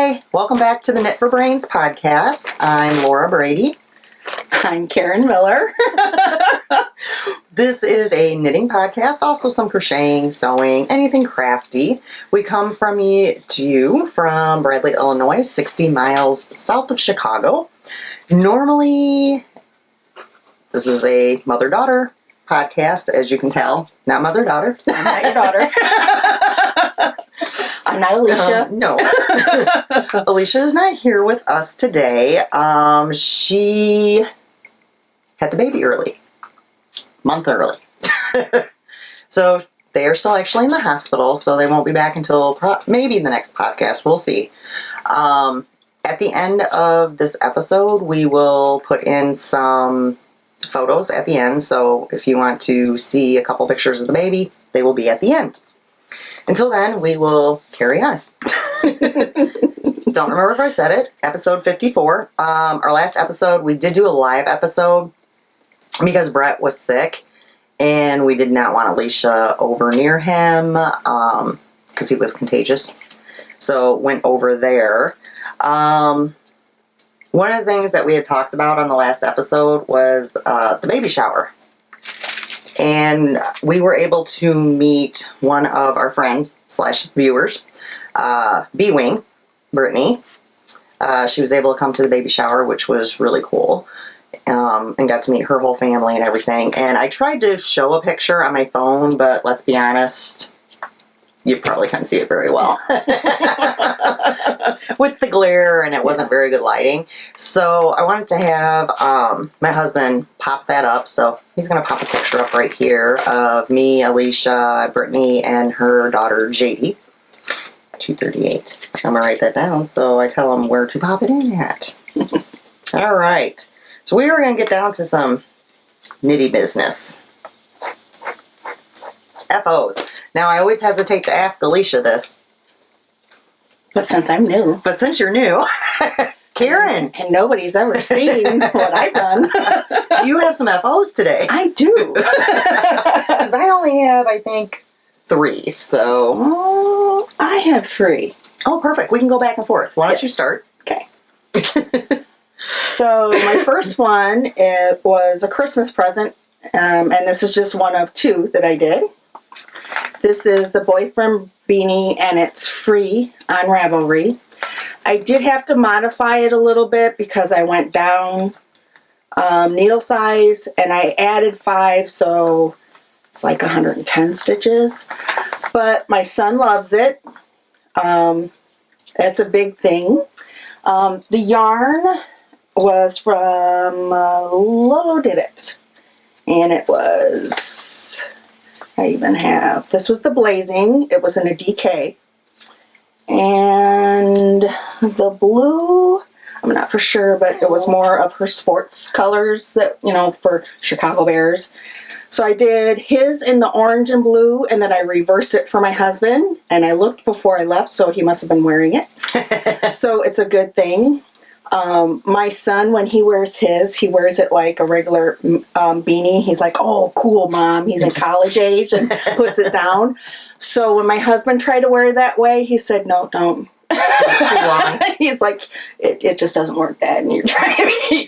Hi, welcome back to the Knit for Brains podcast. I'm Laura Brady. I'm Karen Miller. This is a knitting podcast, also some crocheting, sewing, anything crafty. We come from you from Bradley, Illinois, 60 miles south of Chicago. Normally, this is a mother-daughter podcast, as you can tell. Not mother-daughter. I'm not your daughter. I'm not Alisha. No. Alisha is not here with us today. She had the baby early. Month early. So they are still actually in the hospital, so they won't be back until maybe the next podcast. We'll see. At the end of this episode, we will put in some photos at the end. So if you want to see a couple pictures of the baby, they will be at the end. Until then, we will carry on. Don't remember if I said it. Episode 54. Our last episode, we did do a live episode because Brett was sick and we did not want Alisha over near him because he was contagious. So went over there. One of the things that we had talked about on the last episode was the baby shower. And we were able to meet one of our friends / viewers, B-Wing, Brittany. She was able to come to the baby shower, which was really cool, and got to meet her whole family and everything. And I tried to show a picture on my phone, but let's be honest, you probably couldn't see it very well with the glare, and it wasn't very good lighting. So I wanted to have my husband pop that up. So he's going to pop a picture up right here of me, Alisha, Brittany, and her daughter, JD. 238. I'm going to write that down so I tell them where to pop it in at. All right. So we are going to get down to some nitty business. FOs. Now, I always hesitate to ask Alisha this. But since I'm new. But since you're new, Karen. And nobody's ever seen what I've done. Do you have some FOs today? I do. Because I only have, I think, 3. So. I have 3. Oh, perfect. We can go back and forth. Why don't you start? Okay. So my first one, it was a Christmas present. And this is just one of 2 that I did. This is the boyfriend beanie, and it's free on Ravelry. I did have to modify it a little bit because I went down needle size, and I added 5, so it's like 110 stitches. But my son loves it. It's a big thing. The yarn was from Lolo Did It, and it was... I even have, this was the Blazing. It was in a DK. And the blue, I'm not for sure, but it was more of her sports colors that, you know, for Chicago Bears. So I did his in the orange and blue, and then I reversed it for my husband. And I looked before I left, so he must have been wearing it. So it's a good thing. My son, when he wears his, he wears it like a regular beanie. He's like, oh, cool, Mom. He's in college age, and puts it down. So when my husband tried to wear it that way, he said, no, don't. Too long. He's like, it just doesn't work, Dad. And you're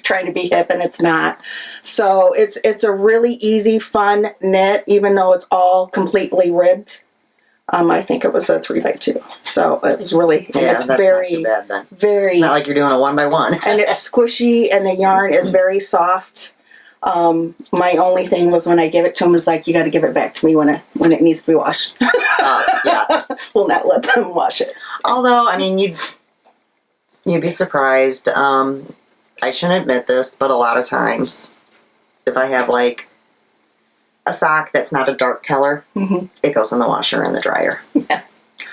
trying to be hip, and it's not. So it's a really easy, fun knit, even though it's all completely ribbed. I think it was a 3x2, so it was really. Yeah, it's that's very, not too bad then. Very. It's not like you're doing a 1x1. And it's squishy, and the yarn is very soft. My only thing was when I gave it to him was like, you got to give it back to me when it needs to be washed. Yeah. We'll not let them wash it. Although, I mean, you'd be surprised. I shouldn't admit this, but a lot of times, if I have like a sock that's not a dark color, it goes in the washer and the dryer. Yeah.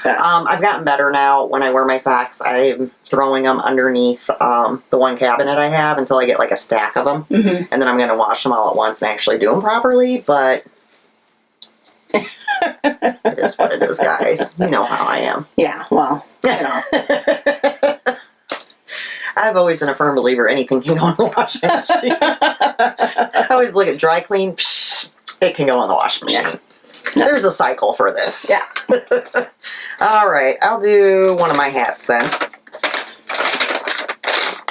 I've gotten better now. When I wear my socks, I'm throwing them underneath the one cabinet I have until I get like a stack of them. And then I'm going to wash them all at once and actually do them properly, but it is what it is, guys. You know how I am. Yeah, well, you know. I've always been a firm believer anything can go in the washing machine. I always look at dry clean, it can go in the washing machine. Yeah. There's a cycle for this. Yeah. All right, I'll do one of my hats then.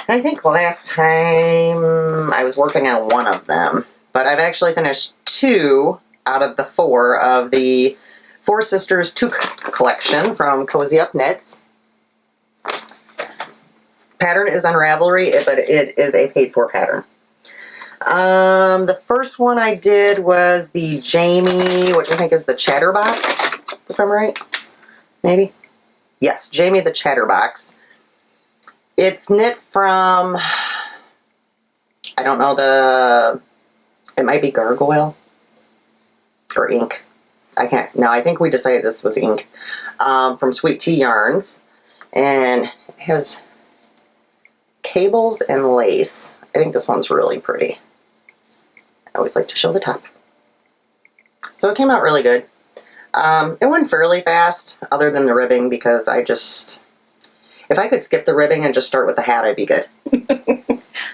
And I think last time I was working on one of them, but I've actually finished 2 out of the 4 of the Four Sisters Toque collection from Cozy Up Knits. Pattern is on Ravelry, but it is a paid-for pattern. The first one I did was the Jamie, which I think is the Chatterbox, if I'm right. Maybe? Yes, Jamie the Chatterbox. It's knit from, I don't know, it might be gargoyle or ink. I think we decided this was ink. From Sweet Tea Yarns. And it has cables and lace. I think this one's really pretty. I always like to show the top. So it came out really good. It went fairly fast, other than the ribbing, because if I could skip the ribbing and just start with the hat, I'd be good.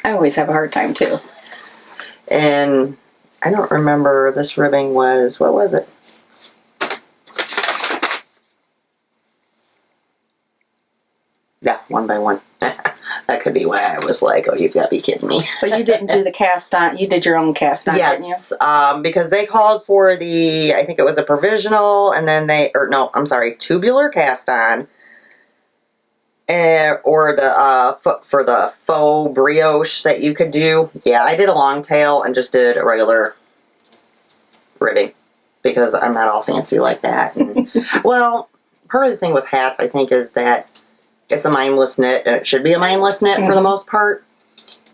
I always have a hard time too. And I don't remember, this ribbing was, what was it? Yeah, 1 by 1. That could be why I was like, oh, you've got to be kidding me. But you didn't do the cast on. You did your own cast on, didn't you? Yes, because they called for I think it was a provisional, and then tubular cast on, or for the faux brioche that you could do. Yeah, I did a long tail and just did a regular ribbing because I'm not all fancy like that. And, well, part of the thing with hats, I think, is that it's a mindless knit, and it should be a mindless knit for the most part.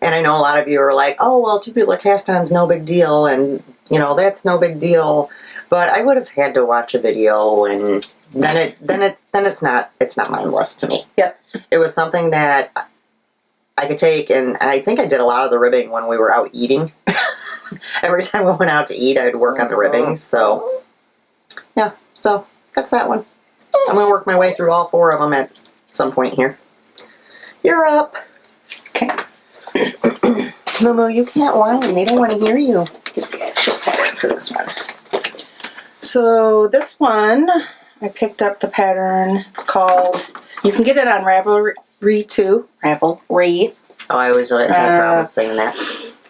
And I know a lot of you are like, oh, well, tubular cast-on's no big deal, and, that's no big deal. But I would have had to watch a video, and then it's not mindless to me. Yep. It was something that I could take, and I think I did a lot of the ribbing when we were out eating. Every time we went out to eat, I'd work on the ribbing. So, yeah, so that's that one. I'm going to work my way through all 4 of them at some point here. You're up. Okay. Momo, you can't whine. They don't want to hear you. Get the actual pattern for this one. So this one, I picked up the pattern. It's called, you can get it on Ravelry too. Ravelry. Oh, I always have a problem saying that.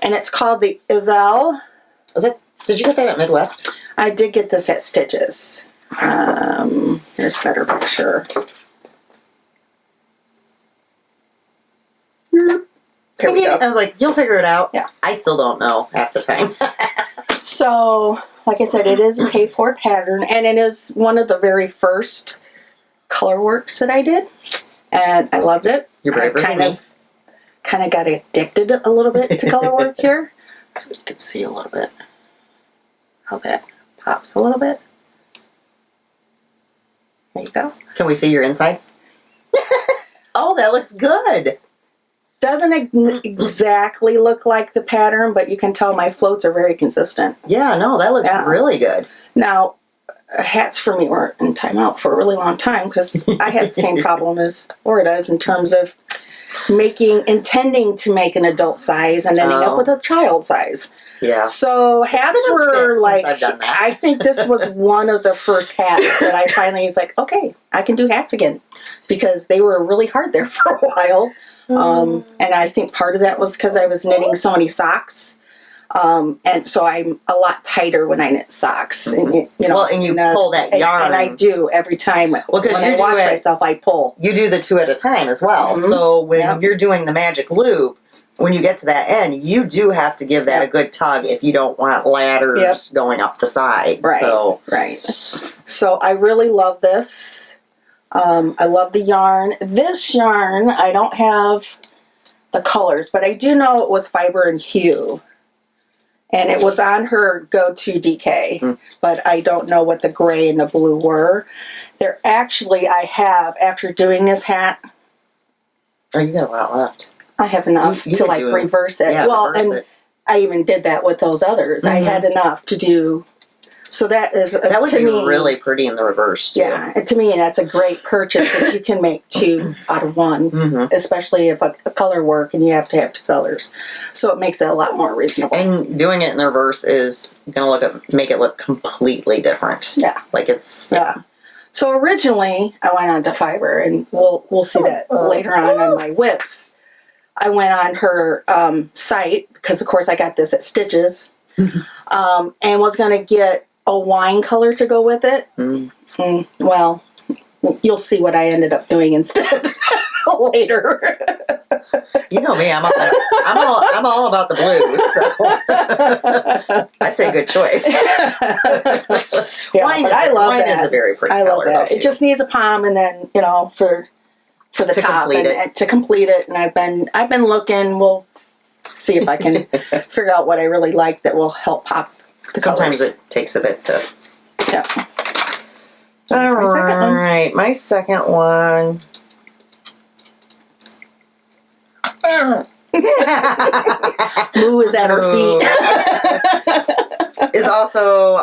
And it's called the Isle. Did you get that at Midwest? I did get this at Stitches. Here's a better picture. There we go. I was like, you'll figure it out. Yeah. I still don't know half the time. So, like I said, it is a pay-for pattern, and it is one of the very first color works that I did, and I loved it. You're braver than me. Kind of got addicted a little bit to color work here, so you can see a little bit how that pops a little bit. There you go. Can we see your inside? Oh, that looks good. Doesn't exactly look like the pattern, but you can tell my floats are very consistent. Yeah, no, that looks really good. Now, hats for me were in timeout for a really long time because I had the same problem as Laura does in terms of intending to make an adult size and ending up with a child size. Yeah. So hats were like, I've done that. I think this was one of the first hats that I finally was like, okay, I can do hats again, because they were really hard there for a while. And I think part of that was because I was knitting so many socks. And so I'm a lot tighter when I knit socks. And, and you pull that yarn. And I do every time. Well, when I watch myself, I pull. You do the 2 at a time as well. So when you're doing the magic loop, when you get to that end, you do have to give that a good tug if you don't want ladders going up the side. Right. So I really love this. I love the yarn. This yarn, I don't have the colors, but I do know it was fiber and hue. And it was on her go-to DK, but I don't know what the gray and the blue were. They're actually, I have, after doing this hat. Oh, you got a lot left. I have enough to like reverse it. Yeah, reverse it. I even did that with those others. I had enough to do. So that would be really pretty in the reverse too. Yeah, and to me that's a great purchase if you can make 2 out of 1, especially if a color work and you have to have 2 colors. So it makes it a lot more reasonable. And doing it in the reverse is gonna make it look completely different. Yeah, like it's So originally I went on to fiber, and we'll see that later on my whips. I went on her site, because of course I got this at Stitches, and was going to get a wine color to go with it. Well, you'll see what I ended up doing instead later. You know me, I'm all about the blue, so I say good choice. Yeah, wine wine is a very pretty I color. love that. Though, It just needs a palm, and then for the To top complete and to complete it. And I've been looking. We'll see if I can figure out what I really like that will help pop the sometimes colors. it takes a bit to. Yeah. All my second one. right, my second one. Lou is at her feet. Is also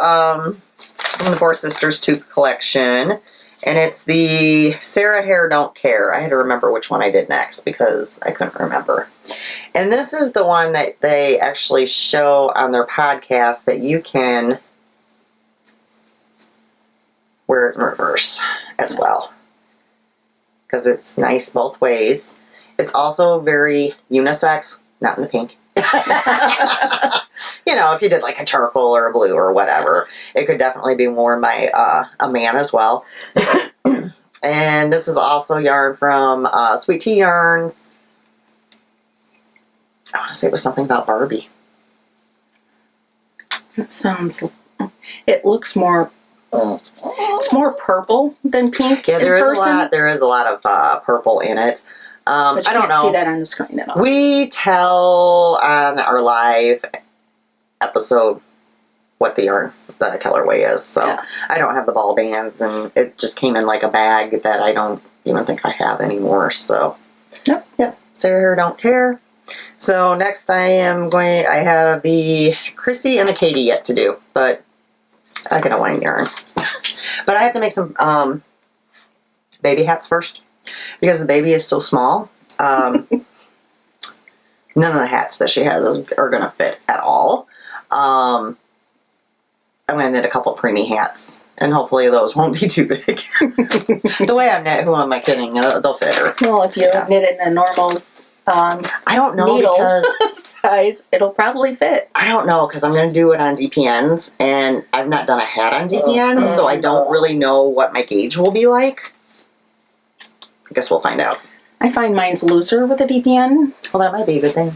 from the Four Sisters Tooth Collection. And it's the Sarah Hair Don't Care. I had to remember which one I did next because I couldn't remember. And this is the one that they actually show on their podcast that you can wear it in reverse as well. Because it's nice both ways. It's also very unisex, not in the pink. If you did like a charcoal or a blue or whatever, it could definitely be worn by a man as well. And this is also yarn from Sweet Tea Yarns. I want to say it was something about Barbie. It looks more, it's more purple than pink. Yeah, there is a lot of purple in it. But you I don't can't know. see that on the screen at all. We tell on our live episode what the colorway is. So Yeah. I don't have the ball bands, and it just came in like a bag that I don't even think I have anymore. So Yep. Sarah Don't Care. So next I have the Chrissy and the Katie yet to do, but I got a wine yarn. But I have to make some baby hats first because the baby is so small. None of the hats that she has are going to fit at all. I'm going to knit a couple preemie hats, and hopefully those won't be too big. The way I knit, who am I kidding? They'll fit her. Well, if you knit it in a normal I don't know needle because size, it'll probably fit. I don't know because I'm going to do it on DPNs, and I've not done a hat on DPNs, so I don't really know what my gauge will be like. I guess we'll find out. I find mine's looser with a DPN. Well, that might be a good thing.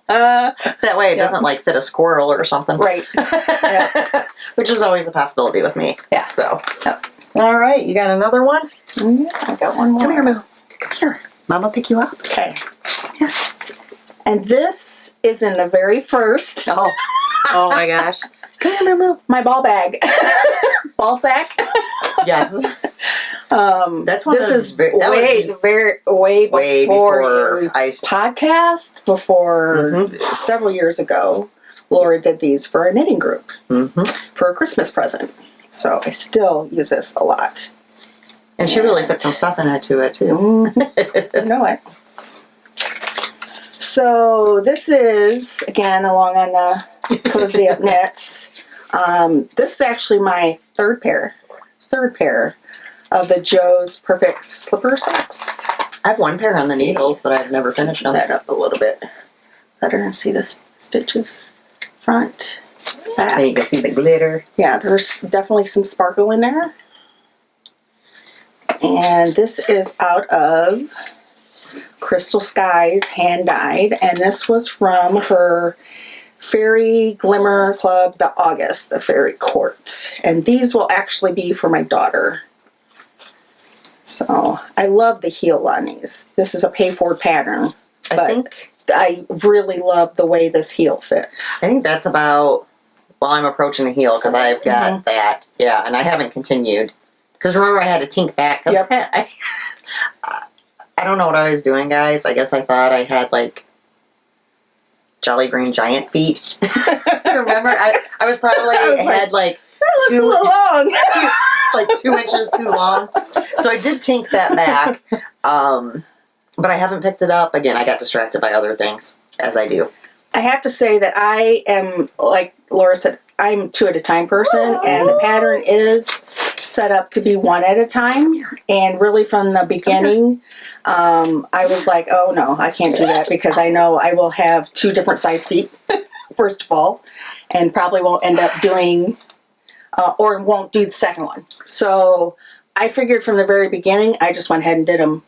That way it doesn't like fit a squirrel or something. Right. Yeah. Which is always a possibility with me. Yeah. So. Yep. All right, you got another one? Yeah, I got one more. Come here, Moo. Come here. Mama pick you up. Okay. And this is in the very first. Oh my gosh. Come here, Moo. My ball bag. Ball sack. Yes. That's one. This is way before I podcast. Before several years ago, Laura did these for a knitting group for a Christmas present. So I still use this a lot. And she really put some stuff in it too. You know it. So this is again along on the Cozy Up Knits. This is actually my third pair of the Joe's Perfect Slipper Socks. I have one pair on the needles, but I've never finished them. That up a little bit better and see the stitches front, back. And you can see the glitter. Yeah, there's definitely some sparkle in there. And this is out of Crystal Skies, hand dyed, and this was from her Fairy Glimmer Club, the August, the Fairy Court. And these will actually be for my daughter. So I love the heel on these. This is a pay-forward pattern, but I really love the way this heel fits. I think that's about, well, I'm approaching the heel because I've got that. Yeah, and I haven't continued. Because remember I had to tink back. Cause I don't know what I was doing, guys. I guess I thought I had like Jolly Green Giant feet. Remember? I was probably had like a little long. like 2 inches too long. So I did tink that back. But I haven't picked it up. Again, I got distracted by other things, as I do. I have to say that I am, like Laura said, I'm 2 at a time person, and the pattern is set up to be one at a time. And really from the beginning, I was like, oh no, I can't do that because I know I will have 2 different size feet, first of all, and probably won't end up doing, or won't do the second one. So I figured from the very beginning, I just went ahead and did them.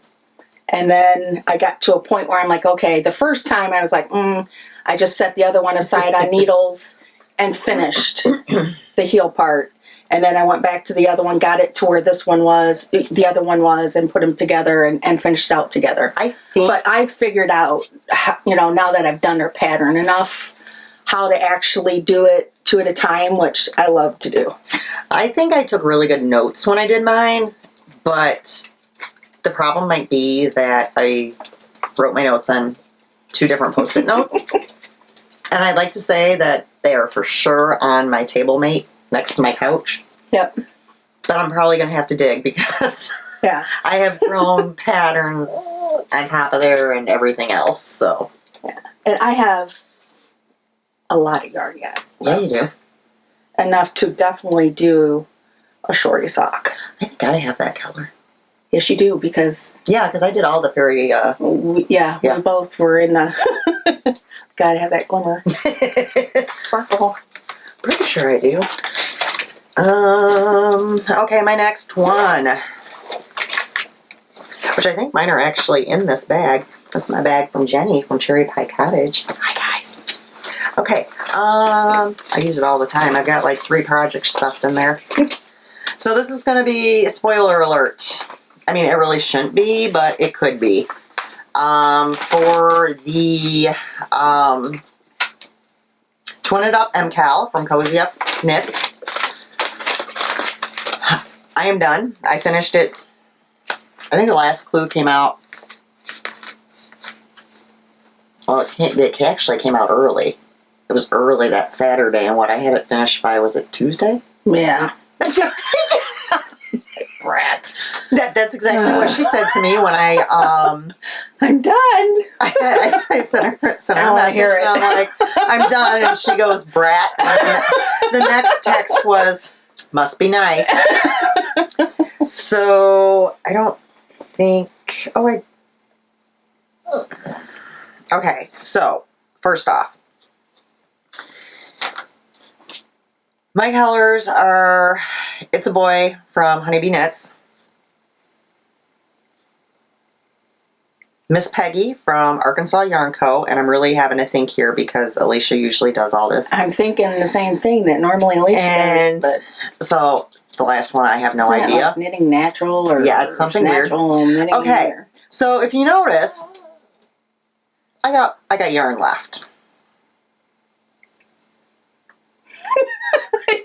And then I got to a point where I'm like, okay, the first time I was like, I just set the other one aside on needles and finished the heel part. And then I went back to the other one, got it to where this one was, the other one was, and put them together and finished out together. But I figured out, now that I've done their pattern enough, how to actually do it 2 at a time, which I love to do. I think I took really good notes when I did mine, but the problem might be that I wrote my notes on 2 different Post-it notes. And I'd like to say that they are for sure on my table mate next to my couch. Yep. But I'm probably going to have to dig because Yeah. I have thrown patterns on top of there and everything else. So Yeah. And I have a lot of yarn yet. yeah, you do. Enough to definitely do a shorty sock. I think I have that color. Yes, you do, because Yeah, because I did all the fairy. we both were in the. Gotta have that glimmer. Sparkle. Pretty sure I do. Okay, my next one, which I think mine are actually in this bag. This is my bag from Jenny from Cherry Pie Cottage. Hi guys. Okay, I use it all the time. I've got like 3 projects stuffed in there. So this is going to be a spoiler alert. I mean, it really shouldn't be, but it could be. For the Twin It Up MCal from Cozy Up Knits. I am done. I finished it. I think the last clue came out. Well, it actually came out early. It was early that Saturday, and what I had it finished by, was it Tuesday? Yeah. Brat. That's exactly what she said to me when I I'm done. I sent her a message, it. and I'm like, I'm done, and she goes, brat. And the next text was, must be nice. So I don't think. Okay, so first off, my colors are It's a Boy from Honeybee Knits, Miss Peggy from Arkansas Yarn Co. And I'm really having to think here because Alisha usually does all this. I'm thinking the same thing that normally Alisha does. But so the last one I have no idea. Like knitting natural or yeah, it's something weird. Knitting okay, either. so if you notice, I got yarn left.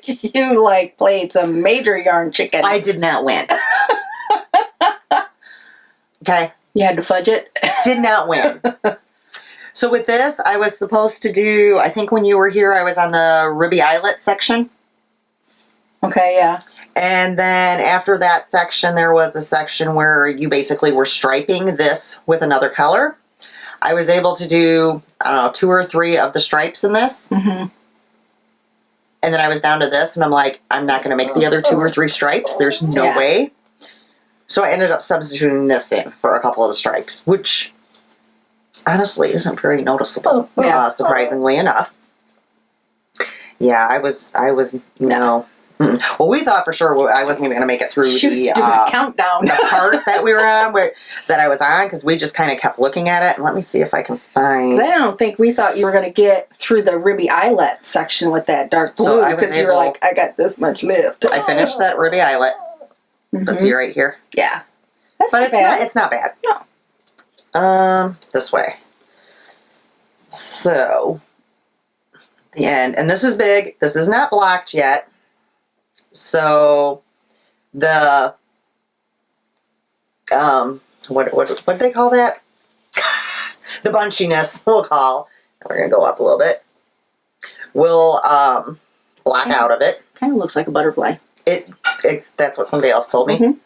You played some major yarn chicken. I did not win. Okay. You had to fudge it? Did not win. So with this, I was supposed to do, I think when you were here, I was on the Ribby Eyelet section. Okay, yeah. And then after that section, there was a section where you basically were striping this with another color. I was able to do, I don't know, 2 or 3 of the stripes in this. Mm-hmm. And then I was down to this, and I'm like, I'm not going to make the other 2 or 3 stripes. There's no way. So I ended up substituting this in for a couple of the stripes, which honestly isn't very noticeable, surprisingly enough. Yeah, I was no. Mm-mm. Well, we thought for sure I wasn't even going to make it through she was doing a countdown. the part that we were on, that I was on, because we just kind of kept looking at it. And let me see if I can find. I don't think we thought you were going to get through the Ribby Eyelet section with that dark blue, So because you were like, I got this much left. I finished that Ribby Eyelet. Let's see right here. Yeah, that's But not bad. it's not bad. No. This way. So the end, and this is big. This is not blocked yet. So the what do they call that? The bunchiness, we'll call. We're gonna go up a little bit. We'll block out of it. Kind of looks like a butterfly. That's what somebody else told me. Mm-hmm.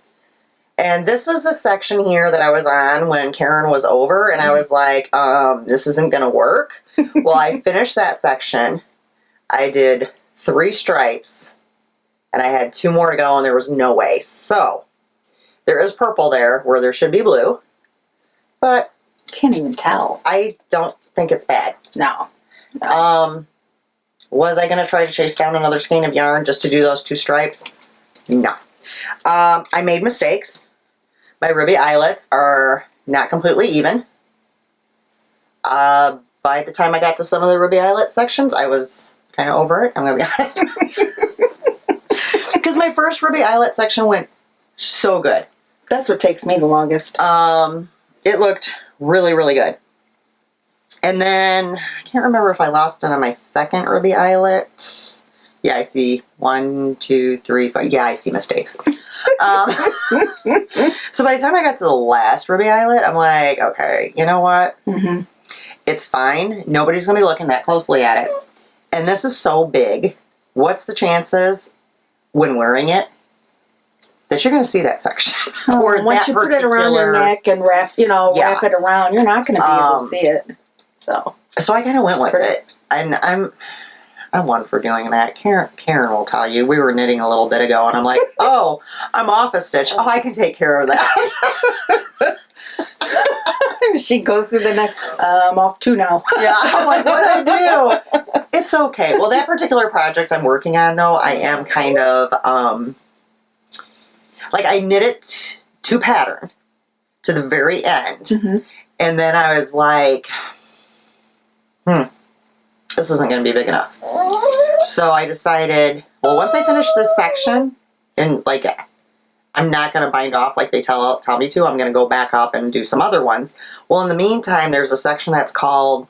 And this was the section here that I was on when Karen was over, and I was like, this isn't gonna work. Well, I finished that section. I did 3 stripes, and I had 2 more to go, and there was no way. So there is purple there where there should be blue, but Can't even tell. I don't think it's bad. No. Was I going to try to chase down another skein of yarn just to do those 2 stripes? No. I made mistakes. My ruby eyelets are not completely even. By the time I got to some of the ruby eyelet sections, I was kind of over it, I'm going to be honest. Because my first ruby eyelet section went so good. That's what takes me the longest. It looked really, really good. And then, I can't remember if I lost it on my second ruby eyelet. Yeah, I see 1, 2, 3, 5. Yeah, I see mistakes. So by the time I got to the last ruby eyelet, I'm like, okay, you know what? Mm-hmm. It's fine. Nobody's going to be looking that closely at it. And this is so big. What's the chances when wearing it that you're going to see that section? Or Once that you put it around your neck and wrap it around, you're not going to be able to see it. So I kind of went with it. And I'm one for doing that. Karen will tell you. We were knitting a little bit ago, and I'm like, oh, I'm off a stitch. Oh, I can take care of that. She goes through the neck. I'm off 2 now. Yeah, I'm like, what do I do? It's okay. Well, that particular project I'm working on, though, I am kind of, like, I knit it to pattern to the very end. Mm-hmm. And then I was like, this isn't going to be big enough. So I decided, well, once I finish this section, and, like, I'm not going to bind off like they tell me to. I'm going to go back up and do some other ones. Well, in the meantime, there's a section that's called...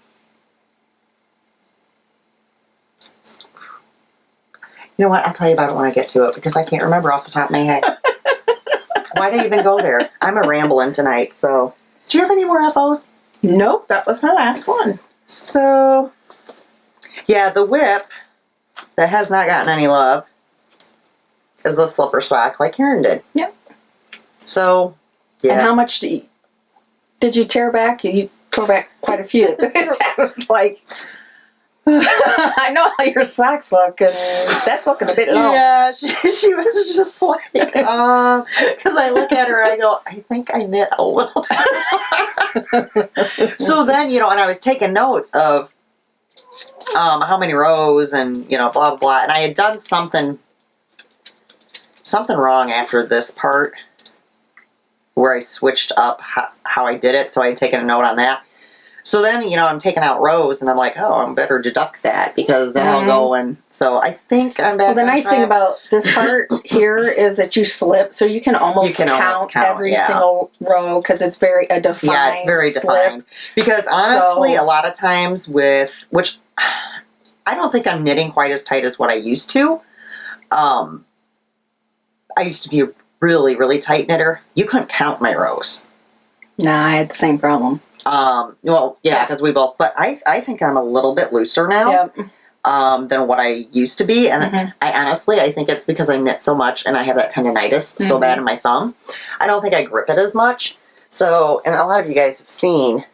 You know what? I'll tell you about it when I get to it, because I can't remember off the top of my head. Why did I even go there? I'm a rambling tonight, so... Do you have any more FOs? Nope, that was my last one. So, yeah, the whip that has not gotten any love is the slipper sock like Karen did. Yep. So, yeah. And how much did you tear back? You tore back quite a few. It was like, I know how your socks look, and that's looking a bit long. Yeah, she was just like, because I look at her, I go, I think I knit a little too much. So then, and I was taking notes of how many rows and, blah, blah, blah. And I had done something wrong after this part where I switched up how I did it. So I had taken a note on that. So then, I'm taking out rows, and I'm like, oh, I better deduct that, because then I'll go and... So I think I'm back. Well, the nice thing about this part here is that you slip, so you can almost count every single row, because it's very defined. Yeah, it's very defined. Because honestly, a lot of times which I don't think I'm knitting quite as tight as what I used to. I used to be a really, really tight knitter. You couldn't count my rows. Nah, I had the same problem. Well, yeah, because we both, but I think I'm a little bit looser now, than what I used to be. And I think it's because I knit so much, and I have that tendonitis so bad in my thumb. I don't think I grip it as much. So, and a lot of you guys have seen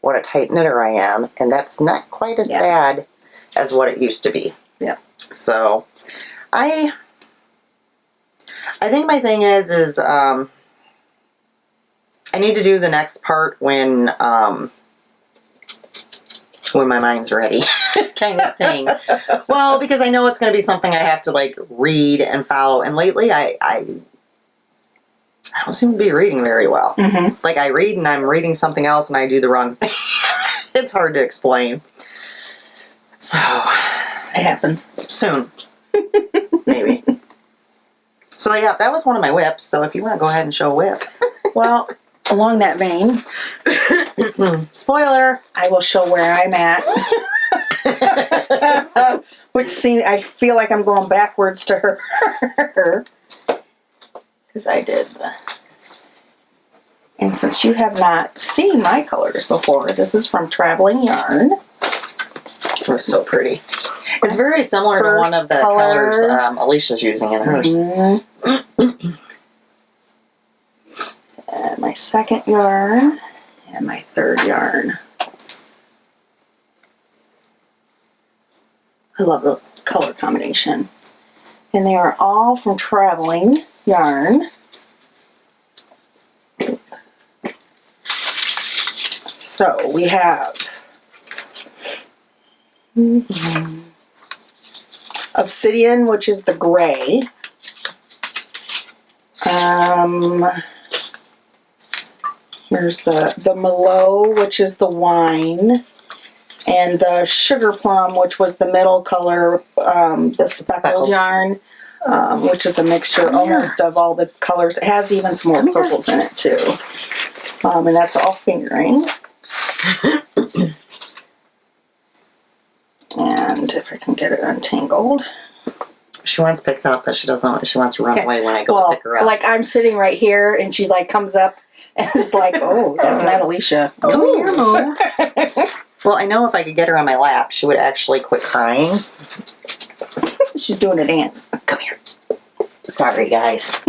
what a tight knitter I am, and that's not quite as bad as what it used to be. Yeah. So, I think my thing is I need to do the next part when my mind's ready, kind of thing. Well, because I know it's going to be something I have to like read and follow. And lately, I don't seem to be reading very well. Like I read and I'm reading something else, and I do the wrong thing. It's hard to explain. So it happens soon, maybe. So yeah, that was one of my whips. So if you want to go ahead and show a whip. Well, along that vein, spoiler, I will show where I'm at. Which I feel like I'm going backwards to her. Because I did and since you have not seen my colors before, this is from Traveling Yarn. It was so pretty. It's very similar to one of the colors Alicia's using in hers. And my second yarn and my third yarn. I love the color combination. And they are all from Traveling Yarn. So we have Obsidian, which is the gray. Here's the Merlot, which is the wine. And the Sugar Plum, which was the middle color, the speckled yarn, which is a mixture almost of all the colors. It has even some more purples in it too. And that's all fingering. And if I can get it untangled. She wants picked up, but she doesn't. She wants to run away when I go pick her up. Like I'm sitting right here, and she's like comes up and is like, "Oh, that's not Alisha. Come here, Mo." Well, I know if I could get her on my lap, she would actually quit crying. She's doing a dance. Come here. Sorry, guys.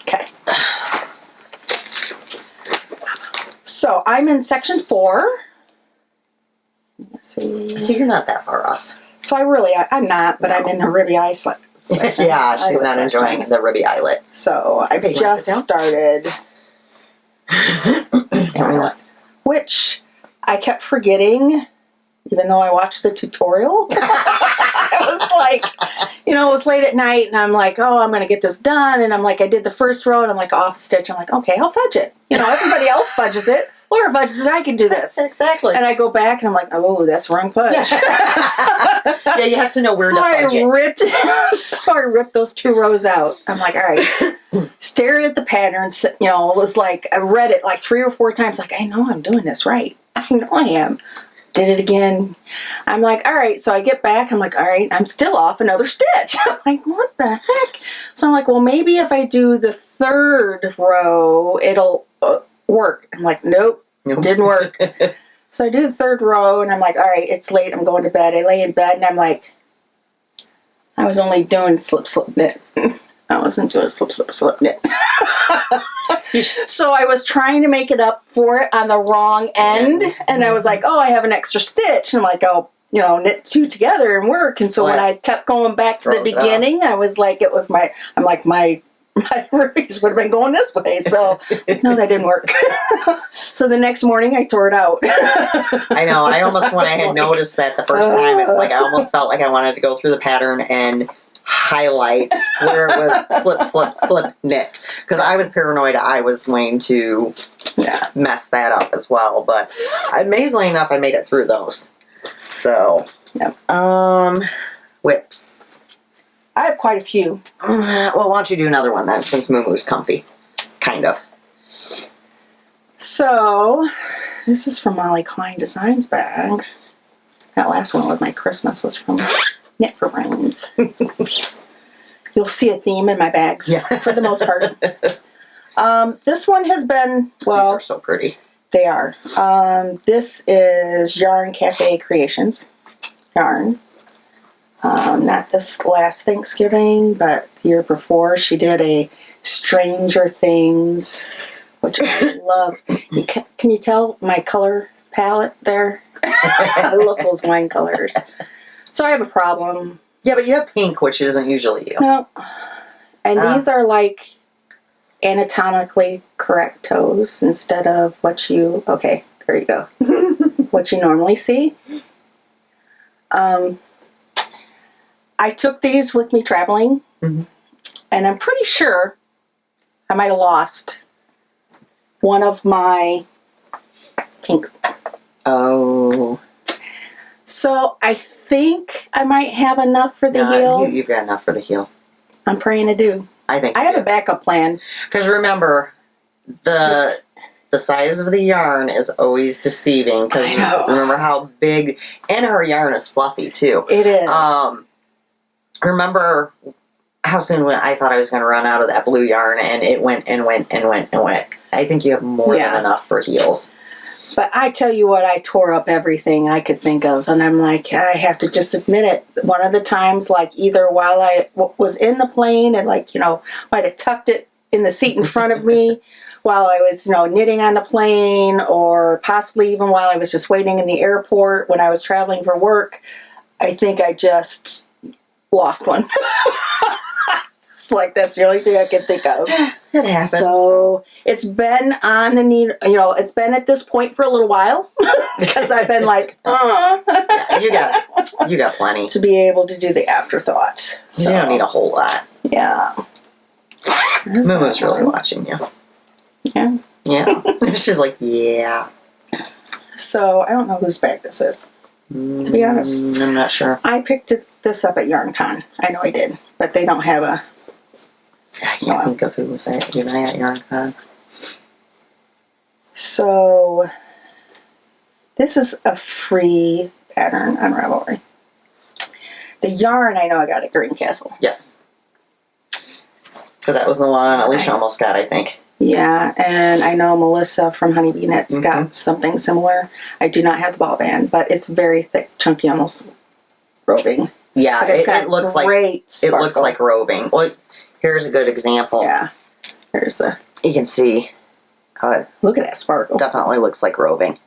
Okay. So I'm in section 4. Let's see. So you're not that far off. So I'm not, but I'm in the ribby eyelet section. Yeah, she's not enjoying the ribby eyelet. So I just started. Which I kept forgetting, even though I watched the tutorial. I was like, it was late at night, and I'm like, oh, I'm going to get this done. And I'm like, I did the first row, and I'm like, off a stitch. I'm like, okay, I'll fudge it. Everybody else fudges it. Laura fudges it. I can do this. Exactly. And I go back, and I'm like, oh, that's wrong fudge. Yeah, you have to know where to fudge it. So I ripped those 2 rows out. I'm like, all right. Stared at the patterns, it was like, I read it like 3 or 4 times, like, I know I'm doing this right. I know I am. Did it again. I'm like, all right. So I get back, I'm like, all right, I'm still off another stitch. I'm like, what the heck? So I'm like, well, maybe if I do the 3rd row, it'll work. I'm like, nope, didn't work. So I do the 3rd row, and I'm like, all right, it's late, I'm going to bed. I lay in bed, and I'm like, I was only doing slip, slip, knit. I wasn't doing slip, slip, slip, knit. So I was trying to make it up for it on the wrong end, and I was like, oh, I have an extra stitch. And I'm like, oh, knit 2 together and work. And so when I kept going back to the beginning, I was like, my ribbies would have been going this way. So no, that didn't work. So the next morning I tore it out. I know. I almost, when I had noticed that the first time, it's like I almost felt like I wanted to go through the pattern and highlight where it was slip, slip, slip, knit. Because I was paranoid I was going to mess that up as well. But amazingly enough, I made it through those. So, whips. I have quite a few. Well, why don't you do another one then, since Moo Moo's comfy. Kind of. So, this is from Molly Klein Designs bag. That last one with my Christmas was from Knit for Brains. You'll see a theme in my bags for the most part. This one has been, well... These are so pretty. They are. This is Yarn Cafe Creations. Yarn. Not this last Thanksgiving, but the year before. She did a Stranger Things, which I love. Can you tell my color palette there? I love those wine colors. So I have a problem. Yeah, but you have pink, which isn't usually you. No. And these are like anatomically correct toes instead of what you... Okay, there you go. What you normally see. I took these with me traveling, and I'm pretty sure I might have lost one of my pinks. Oh. So I think I might have enough for the heel. You've got enough for the heel. I'm praying to do. I think I have a backup plan. Because remember, the size of the yarn is always deceiving. Because remember how big, and her yarn is fluffy too. It is. Remember how soon I thought I was going to run out of that blue yarn, and it went and went and went and went. I think you have more than enough for heels. But I tell you what, I tore up everything I could think of, and I'm like, I have to just admit it. One of the times, like either while I was in the plane and might have tucked it in the seat in front of me while I was, knitting on the plane, or possibly even while I was just waiting in the airport when I was traveling for work. I think I just lost one. It's like that's the only thing I can think of. It happens. So it's been on the needle, it's been at this point for a little while because I've been like, Yeah, you got plenty. to be able to do the afterthought. So, You don't need a whole lot. Yeah. Momo's really watching you. Yeah. Yeah. She's like, yeah. So I don't know whose bag this is, to be honest. I'm not sure. I picked this up at YarnCon. I know I did, but they don't have a. I can't think of who was at YarnCon. So this is a free pattern on Ravelry. The yarn I know I got at Greencastle. Yes. Because that was the one Alisha almost got, I think. Yeah, and I know Melissa from Honeybee Knits got something similar. I do not have the ball band, but it's very thick, chunky, almost roving. Yeah, But it's got it looks like great sparkle. it looks like roving. Well, here's a good example. Yeah, there's the. You can see how it Look at that sparkle. definitely looks like roving,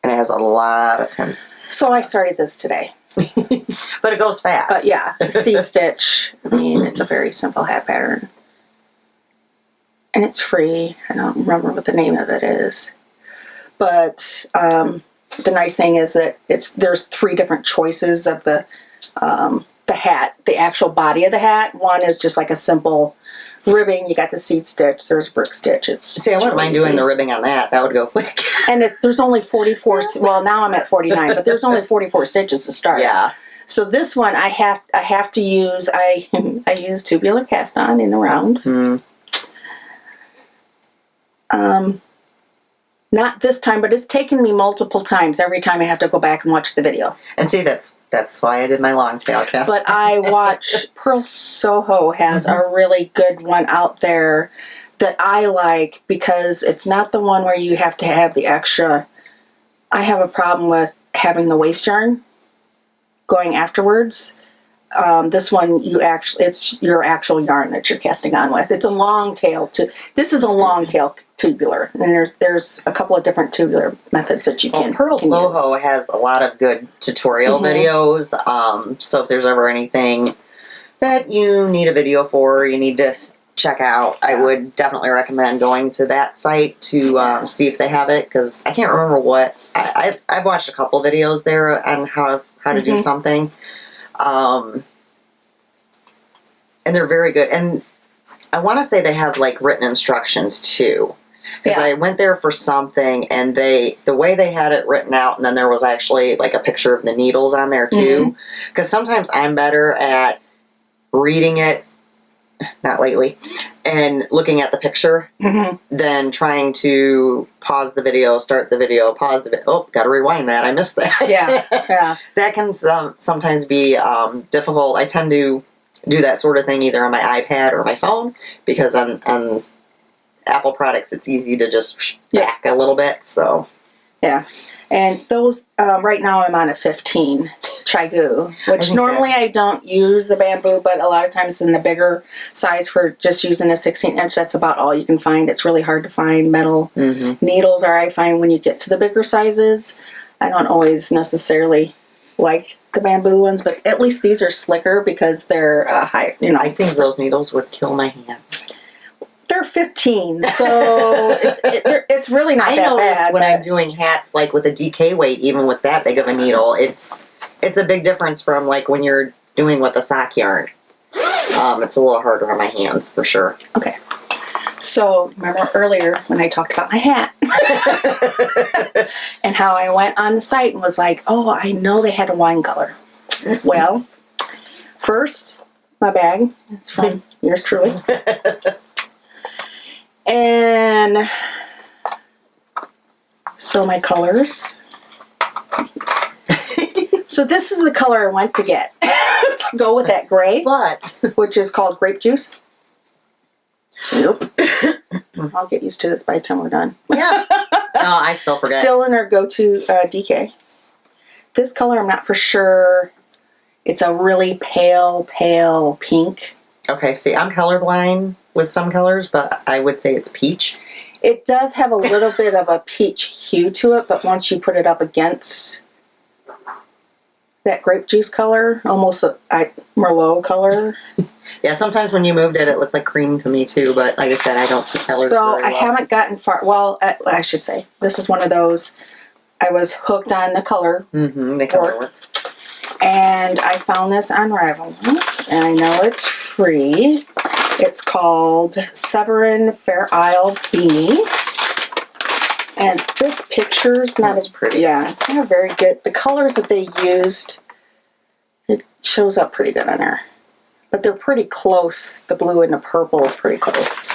and it has a lot of tin. So I started this today. But it goes fast. But yeah, seed stitch. I mean, it's a very simple hat pattern. And it's free. I don't remember what the name of it is. But the nice thing is that there's 3 different choices of the hat, the actual body of the hat. One is just like a simple ribbing. You got the seed stitch. There's brick stitch. See, I wouldn't mind doing the ribbing on that. That would go quick. And there's only 44. Well, now I'm at 49, but there's only 44 stitches to start. Yeah. So this one I have to use. I use tubular cast on in the round. Not this time, but it's taken me multiple times. Every time I have to go back and watch the video. And see, that's why I did my long tail cast. But I watch Pearl Soho has a really good one out there that I like because it's not the one where you have to have the extra. I have a problem with having the waste yarn going afterwards. This one, it's your actual yarn that you're casting on with. It's a long tail. This is a long tail tubular, and there's a couple of different tubular methods that you can. Pearl can Soho use. has a lot of good tutorial videos. So if there's ever anything that you need a video for, you need to check out, I would definitely recommend going to that site to see if they have it, because I can't remember what I've watched a couple videos there on how to do something. And they're very good. And I want to say they have like written instructions too. Because I went there for something and the way they had it written out, and then there was actually like a picture of the needles on there too. Because sometimes I'm better at reading it, not lately, and looking at the picture than trying to pause the video, start the video, pause the video. Oh, gotta rewind that. I missed that. Yeah. That can sometimes be difficult. I tend to do that sort of thing either on my iPad or my phone, because on Apple products it's easy to just back a little bit. So yeah, and those right now I'm on a 15 Chigu, which normally I don't use the bamboo, but a lot of times in the bigger size for just using a 16-inch, that's about all you can find. It's really hard to find metal needles, or I find when you get to the bigger sizes, I don't always necessarily like the bamboo ones, but at least these are slicker because they're high. I think those needles would kill my hands. They're 15, so it's really not that bad. I notice when I'm doing hats, like with a DK weight, even with that big of a needle, it's a big difference from like when you're doing with a sock yarn. It's a little harder on my hands for sure. Okay. So remember earlier when I talked about my hat and how I went on the site and was like, oh, I know they had a wine color. Well, first, my bag. It's from yours truly. And so my colors. So this is the color I went to get to go with that gray, which is called grape juice. Nope. I'll get used to this by the time we're done. Yeah. No, I still forget. Still in our go-to DK. This color, I'm not for sure. It's a really pale pink. Okay, see, I'm colorblind with some colors, but I would say it's peach. It does have a little bit of a peach hue to it, but once you put it up against that grape juice color, almost a Merlot color. Yeah, sometimes when you moved it, it looked like cream to me too. But like I said, I don't see colors. So very I well. haven't gotten far. Well, I should say this is one of those. I was hooked on the color, The color work. and I found this on Ravelry, and I know it's free. It's called Severin Fair Isle Beanie. And this picture's not as pretty. Yeah, it's not very good. The colors that they used, it shows up pretty good on there. But they're pretty close. The blue and the purple is pretty close.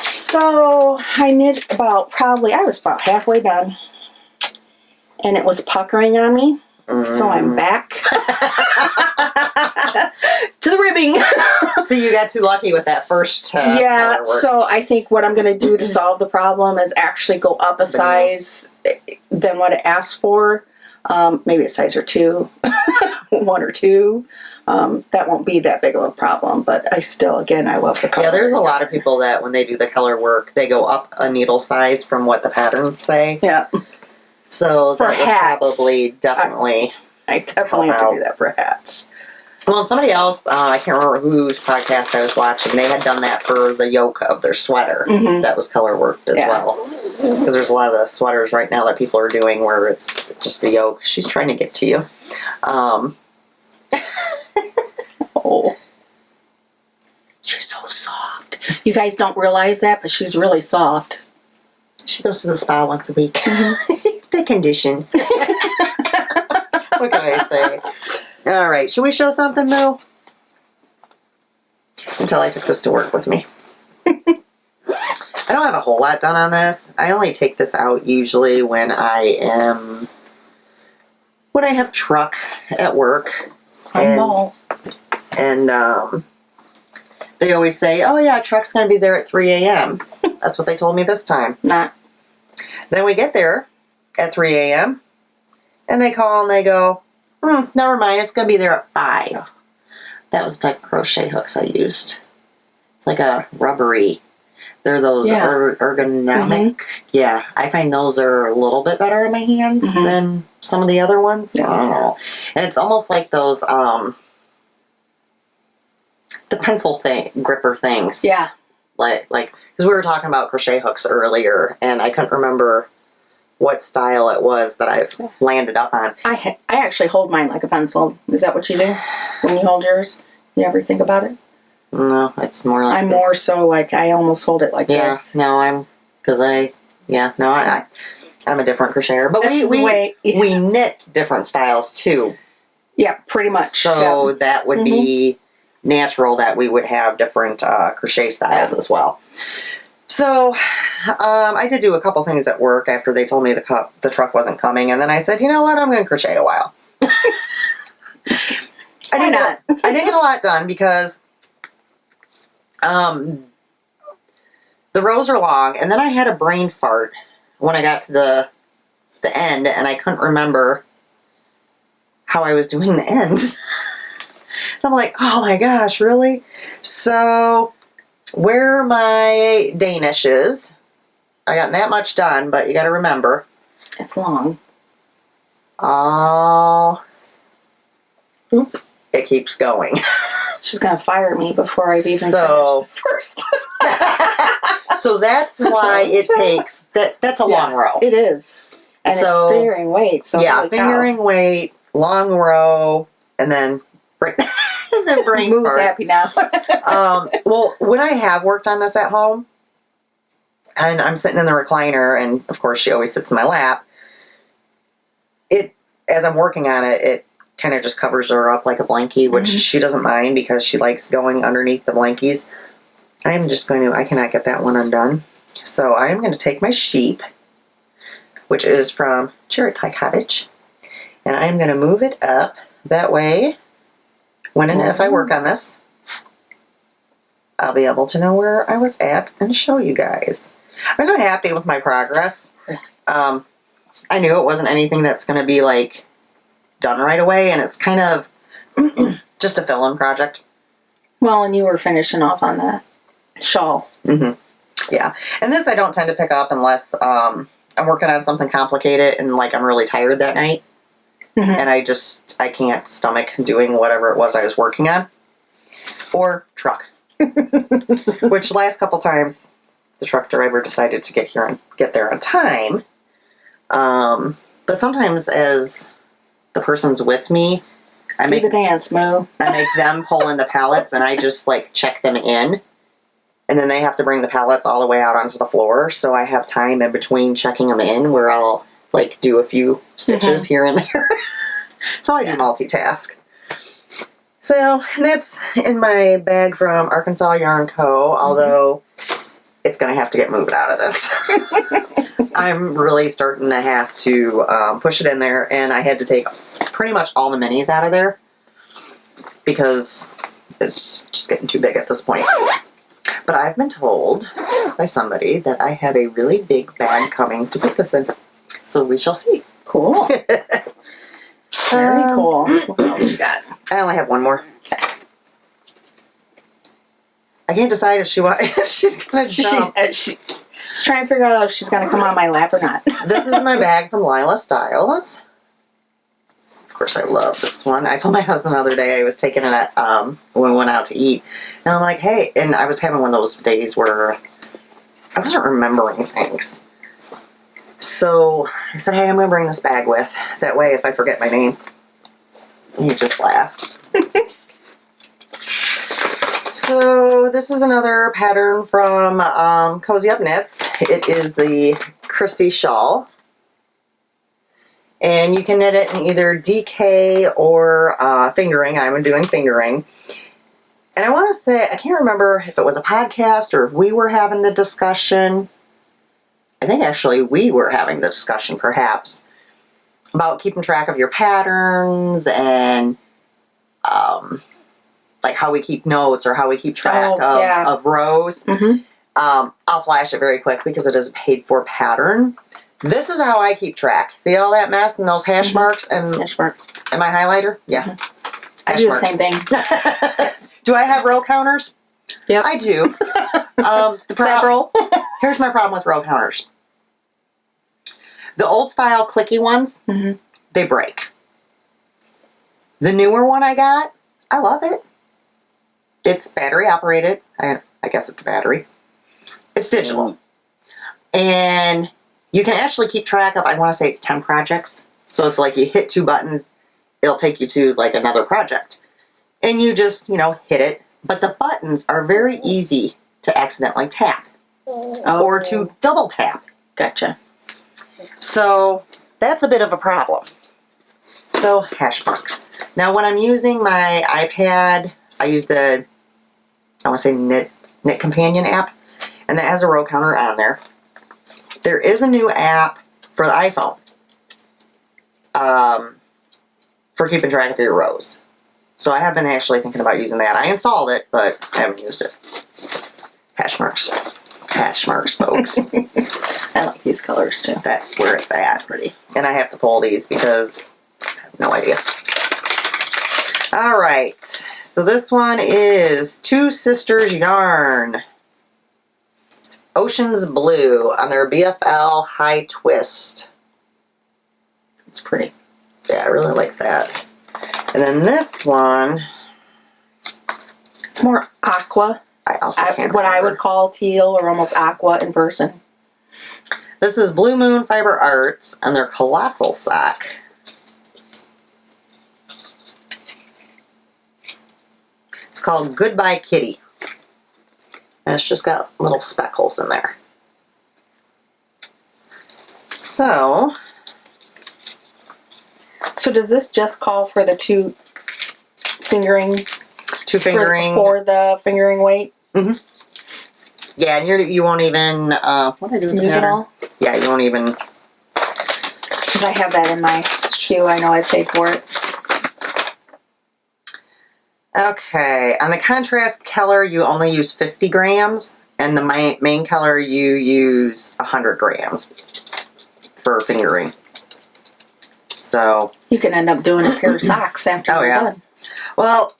So I knit I was about halfway done. And it was puckering on me. So I'm back to the ribbing. So you got too lucky with that first yeah, color work. so I think what I'm going to do to solve the problem is actually go up a size than what it asked for. Maybe a size or two, 1 or 2. That won't be that big of a problem, but I still, again, I love the color. Yeah, there's a lot of people that when they do the color work, they go up a needle size from what the patterns say. Yeah. So For that would hats, definitely. I definitely have to do that for hats. Well, somebody else, I can't remember whose podcast I was watching, they had done that for the yoke of their sweater. That was color worked as well. Because there's a lot of the sweaters right now that people are doing where it's just the yoke. She's trying to get to you. Oh. She's so soft. You guys don't realize that, but she's really soft. She goes to the spa once a week. The condition. What can I say? All right, should we show something, Moo? Until I took this to work with me. I don't have a whole lot done on this. I only take this out usually when I have truck at work. And they always say, oh yeah, truck's going to be there at 3 a.m. That's what they told me this time. Not. Then we get there at 3 a.m. and they call and they go, never mind, it's going to be there at 5. That was like crochet hooks I used. It's like a rubbery. They're those ergonomic. Yeah, I find those are a little bit better in my hands than some of the other ones. I don't know. And it's almost like those, the pencil gripper things. Yeah. Like, because we were talking about crochet hooks earlier, and I couldn't remember what style it was that I've landed up on. I actually hold mine like a pencil. Is that what you do when you hold yours? You ever think about it? No, it's more like I'm this. more so like I almost hold it like this. No, I'm a different crocheter, but we knit different styles too. Yeah, pretty much. So that would be natural that we would have different crochet styles as well. So I did do a couple things at work after they told me the truck wasn't coming, and then I said, you know what, I'm going to crochet a while. I didn't get a lot done because the rows are long, and then I had a brain fart when I got to the end, and I couldn't remember how I was doing the ends. I'm like, oh my gosh, really? So where my Danish is, I got that much done, but you got to remember. It's long. Oh. Oop. It keeps going. She's going to fire me before I've even finished the first. So that's why it takes, that's a long row. It is. And it's fingering weight. So yeah, fingering weight, long row, and then brain Moo's fart. happy now. Well, when I have worked on this at home, and I'm sitting in the recliner, and of course she always sits in my lap, as I'm working on it, it kind of just covers her up like a blankie, which she doesn't mind because she likes going underneath the blankies. I cannot get that one undone. So I am going to take my sheep, which is from Cherry Pie Cottage, and I'm going to move it up. That way, when and if I work on this, I'll be able to know where I was at and show you guys. I'm not happy with my progress. I knew it wasn't anything that's going to be like done right away, and it's kind of just a fill-in project. Well, and you were finishing off on that shawl. Yeah, and this I don't tend to pick up unless I'm working on something complicated and like I'm really tired that night. and I can't stomach doing whatever it was I was working on. Or truck. Which last couple times, the truck driver decided to get there on time. But sometimes as the person's with me, I make the dance, Mo. I make them pull in the pallets, and I just like check them in. And then they have to bring the pallets all the way out onto the floor. So I have time in between checking them in where I'll like do a few stitches here and there. So I do multitask. So that's in my bag from Arkansas Yarn Co. Although it's going to have to get moved out of this. I'm really starting to have to push it in there. And I had to take pretty much all the minis out of there because it's just getting too big at this point. But I've been told by somebody that I have a really big bag coming to put this in. So we shall see. Cool. Very cool. What else you got? I only have one more. Okay. I can't decide if she's going to jump. She's trying to figure out if she's going to come on my lap or not. This is my bag from Lila Styles. Of course, I love this one. I told my husband the other day I was taking it when we went out to eat. And I'm like, hey, and I was having one of those days where I wasn't remembering things. So I said, hey, I'm going to bring this bag with. That way, if I forget my name, and he just laughed. So this is another pattern from Cozy Up Knits. It is the Chrissy shawl. And you can knit it in either DK or fingering. I'm doing fingering. And I want to say, I can't remember if it was a podcast or if we were having the discussion. I think actually we were having the discussion perhaps about keeping track of your patterns and like how we keep notes or how we keep track of rows. I'll flash it very quick because it is a paid for pattern. This is how I keep track. See all that mess and those hash marks and hash marks. And my highlighter? Yeah. I do the same thing. Do I have row counters? Yep. I do. Several. Here's my problem with row counters. The old style clicky ones, they break. The newer one I got, I love it. It's battery operated. I guess it's a battery. It's digital. And you can actually keep track of, I want to say it's 10 projects. So if like you hit 2 buttons, it'll take you to like another project. And you just, hit it. But the buttons are very easy to accidentally tap. Or to double tap. Gotcha. So that's a bit of a problem. So hash marks. Now when I'm using my iPad, I use the, I want to say Knit Companion app. And that has a row counter on there. There is a new app for the iPhone for keeping track of your rows. So I have been actually thinking about using that. I installed it, but I haven't used it. Hash marks. Hash marks, folks. I like these colors too. That's where it's at. Pretty. And I have to pull these because I have no idea. All right. So this one is Two Sisters Yarn. Ocean's Blue on their BFL High Twist. It's pretty. Yeah, I really like that. And then this one, it's more aqua. I also can't what I remember. would call teal or almost aqua in person. This is Blue Moon Fiber Arts and their Colossal Sock. It's called Goodbye Kitty. And it's just got little speckles in there. So does this just call for the two fingering? For the fingering weight? Mm-hmm. Yeah, and you won't even, what did I do with the use it pattern? all? Yeah, you won't even. Because I have that in my queue. I know I paid for it. Okay, on the contrast color, you only use 50 grams, and the main color, you use 100 grams for fingering. So you can end up doing a pair of socks after you're done. Well,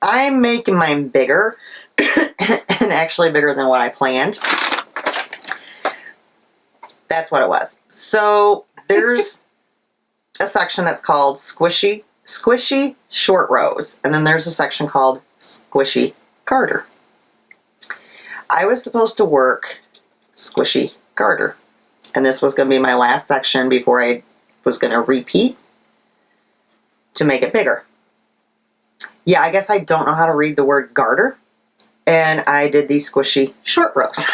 I'm making mine bigger, and actually bigger than what I planned. That's what it was. So there's a section that's called Squishy Short Rows. And then there's a section called Squishy Garter. I was supposed to work Squishy Garter. And this was going to be my last section before I was going to repeat to make it bigger. Yeah, I guess I don't know how to read the word garter. And I did these squishy short rows.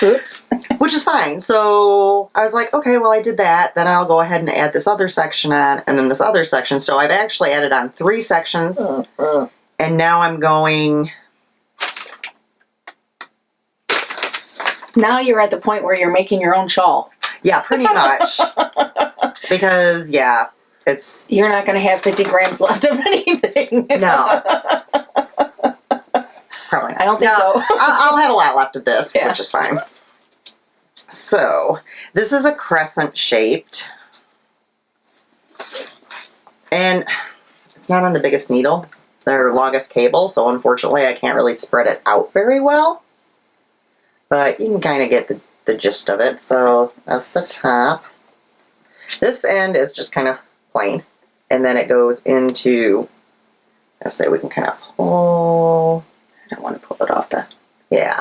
Oops. Which is fine. So I was like, okay, well, I did that. Then I'll go ahead and add this other section on, and then this other section. So I've actually added on 3 sections. And now I'm going... Now you're at the point where you're making your own shawl. Yeah, pretty much. Because, yeah, it's... You're not going to have 50 grams left of anything. No. Probably not. I don't think so. I'll have a lot left of this, Yeah. which is fine. So, this is a crescent shaped. And it's not on the biggest needle. Their longest cable, so unfortunately I can't really spread it out very well. But you can kind of get the gist of it. So, that's the top. This end is just kind of plain. And then it goes into... Let's say we can kind of pull... I don't want to pull it off the... Yeah.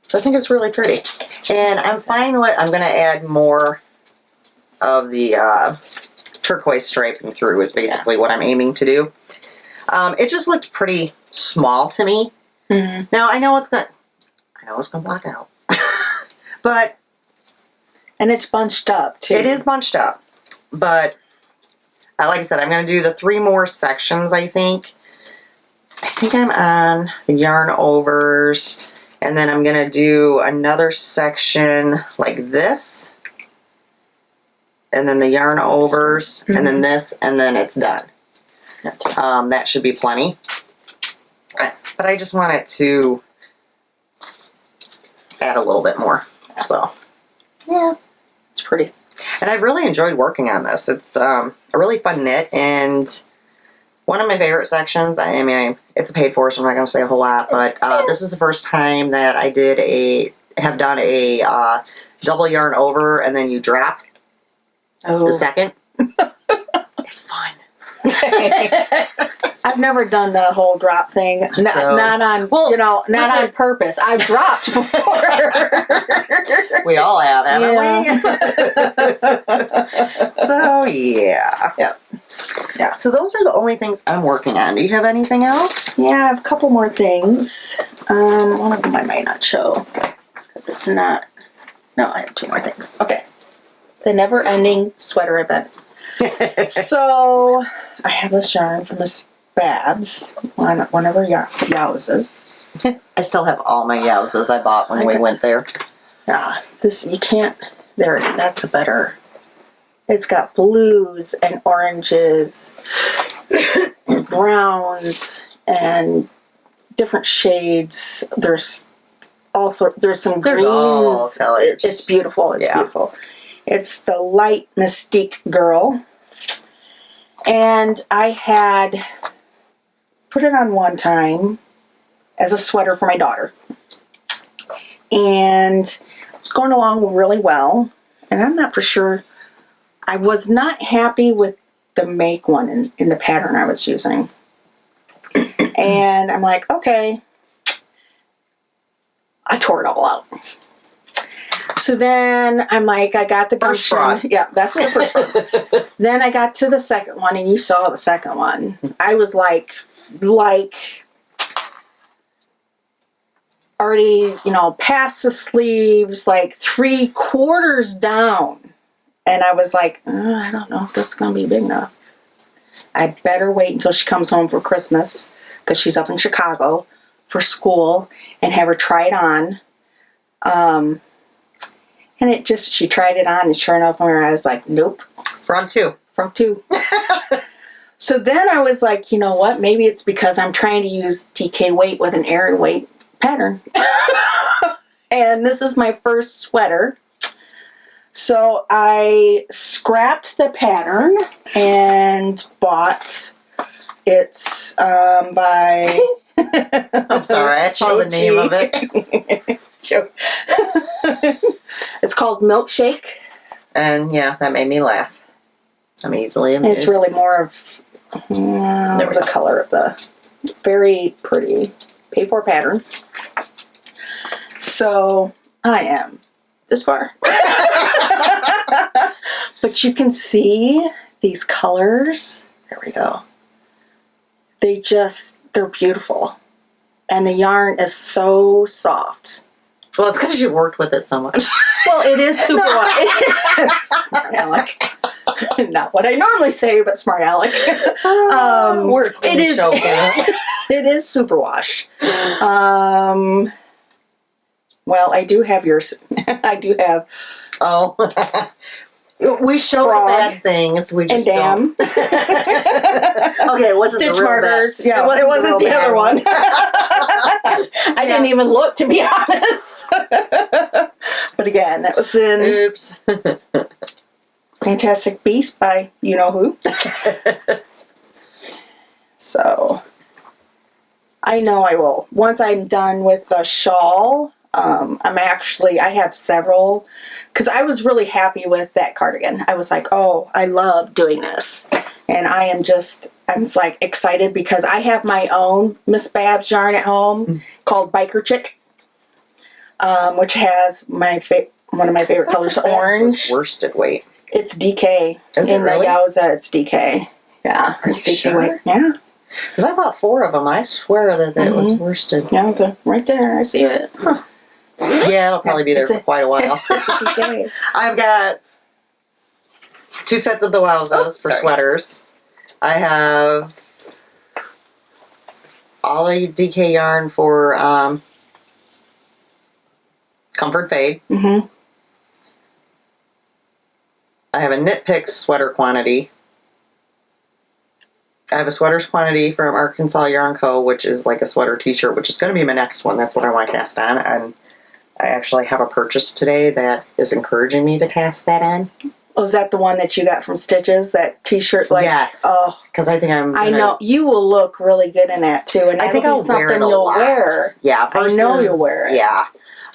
So I think it's really pretty. And I'm fine with... I'm going to add more of the turquoise striping through is basically what I'm aiming to do. It just looked pretty small to me. Mm-hmm. Now, I know it's going to block out. But... And it's bunched up, too. It is bunched up. But, like I said, I'm going to do the 3 more sections, I think. I think I'm on the yarn overs. And then I'm going to do another section like this. And then the yarn overs. Mm-hmm. And then this. And then it's done. That should be plenty. But I just want it to add a little bit more. So, yeah. It's pretty. And I've really enjoyed working on this. It's a really fun knit, and one of my favorite sections. I mean, it's paid for, so I'm not going to say a whole lot, but this is the first time that I have done a double yarn over, and then you drop the second. It's fun. I've never done the whole drop thing. Not on, on purpose. I've dropped before. We all have, haven't we? So, yeah. Yeah. So those are the only things I'm working on. Do you have anything else? Yeah, I have a couple more things. One of them I might not show because it's not. No, I have 2 more things. Okay. The never-ending sweater event. So I have this yarn from the Spads, one of our yowzes. I still have all my yowzes I bought when we went there. Yeah, this you can't. There, that's a better. It's got blues and oranges, and browns and different shades. There's There's some greens. There's all colors. It's beautiful. It's beautiful. It's the Light Mystique Girl. And I had put it on one time as a sweater for my daughter. And it was going along really well. And I'm not for sure. I was not happy with the make one in the pattern I was using. And I'm like, okay. I tore it all out. So then I'm like, I got the first gumption. Yeah, that's the first one. Then I got to the second one, and you saw the second one. I was like already, past the sleeves, like 3/4 down. And I was like, I don't know if this is going to be big enough. I better wait until she comes home for Christmas, because she's up in Chicago for school, and have her try it on. And she tried it on, and sure enough, I was like, nope. From two. So then I was like, you know what? Maybe it's because I'm trying to use DK weight with an Aran weight pattern. And this is my first sweater. So I scrapped the pattern and bought it's by... I'm sorry, I saw the name of it. It's called Milkshake And yeah, that made me laugh. I'm easily amused. It's really more of There we the go. color of the very pretty paper pattern. So I am this far. But you can see these colors. There we go. They're beautiful. And the yarn is so soft. Well, it's because you worked with it so much. Well, it is super smart aleck. Not what I normally say, but smart aleck. We're a clean it is. show, Karen. It is superwash. Well, I do have yours. I do have Oh. We show the Frog bad things. We and just dam. don't. Okay, it wasn't Stitch the real markers. bad. Yeah, it wasn't real the bad other one. I didn't even look, to be honest. But again, that was in Oops. Fantastic Beast by you know who. So I know I will. Once I'm done with the shawl, I have several, because I was really happy with that cardigan. I was like, oh, I love doing this. And I'm just like excited because I have my own Miss Babs yarn at home called Biker Chick, which has one of my favorite colors, orange. Worsted weight. It's DK. Is it really? The Yowza, it's DK. Yeah, Are it's you DK sure? weight. Yeah. Because I bought 4 of them. I swear that it was worsted. Yowza, right there. I see it. Huh. Yeah, it'll probably be there for quite a while. It's a DK. I've got 2 sets of the Wowzas for sorry. sweaters. I have all the DK yarn for Comfort Fade. Mm-hmm. I have a Knit Picks sweater quantity. I have a sweaters quantity from Arkansas Yarn Co., which is like a sweater t-shirt, which is going to be my next one. That's what I want to cast on. And I actually have a purchase today that is encouraging me to cast that on. Was that the one that you got from Stitches? That t-shirt? Like, yes. Oh, Because I think I know. You will look really good in that, too. And I think that'll I'll be wear it something a you'll lot. wear. Yeah. I know you'll wear it. Yeah.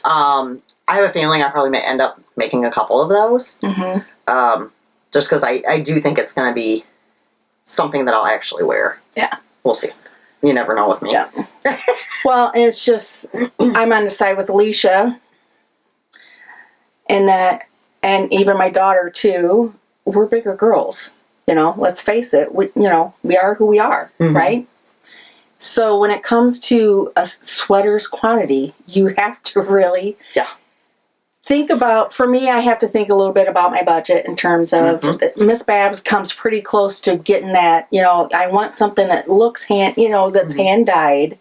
I have a feeling I probably may end up making a couple of those. Mm-hmm. Just because I do think it's going to be something that I'll actually wear. Yeah. We'll see. You never know with me. Yeah. Well, it's just, I'm on the side with Alisha. And even my daughter, too. We're bigger girls. Let's face it. We are who we are, Mhm. right? So when it comes to a sweater's quantity, you have to really think about, for me, I have to think a little bit about my budget in terms of Miss Babs comes pretty close to getting that, I want something that looks that's hand dyed,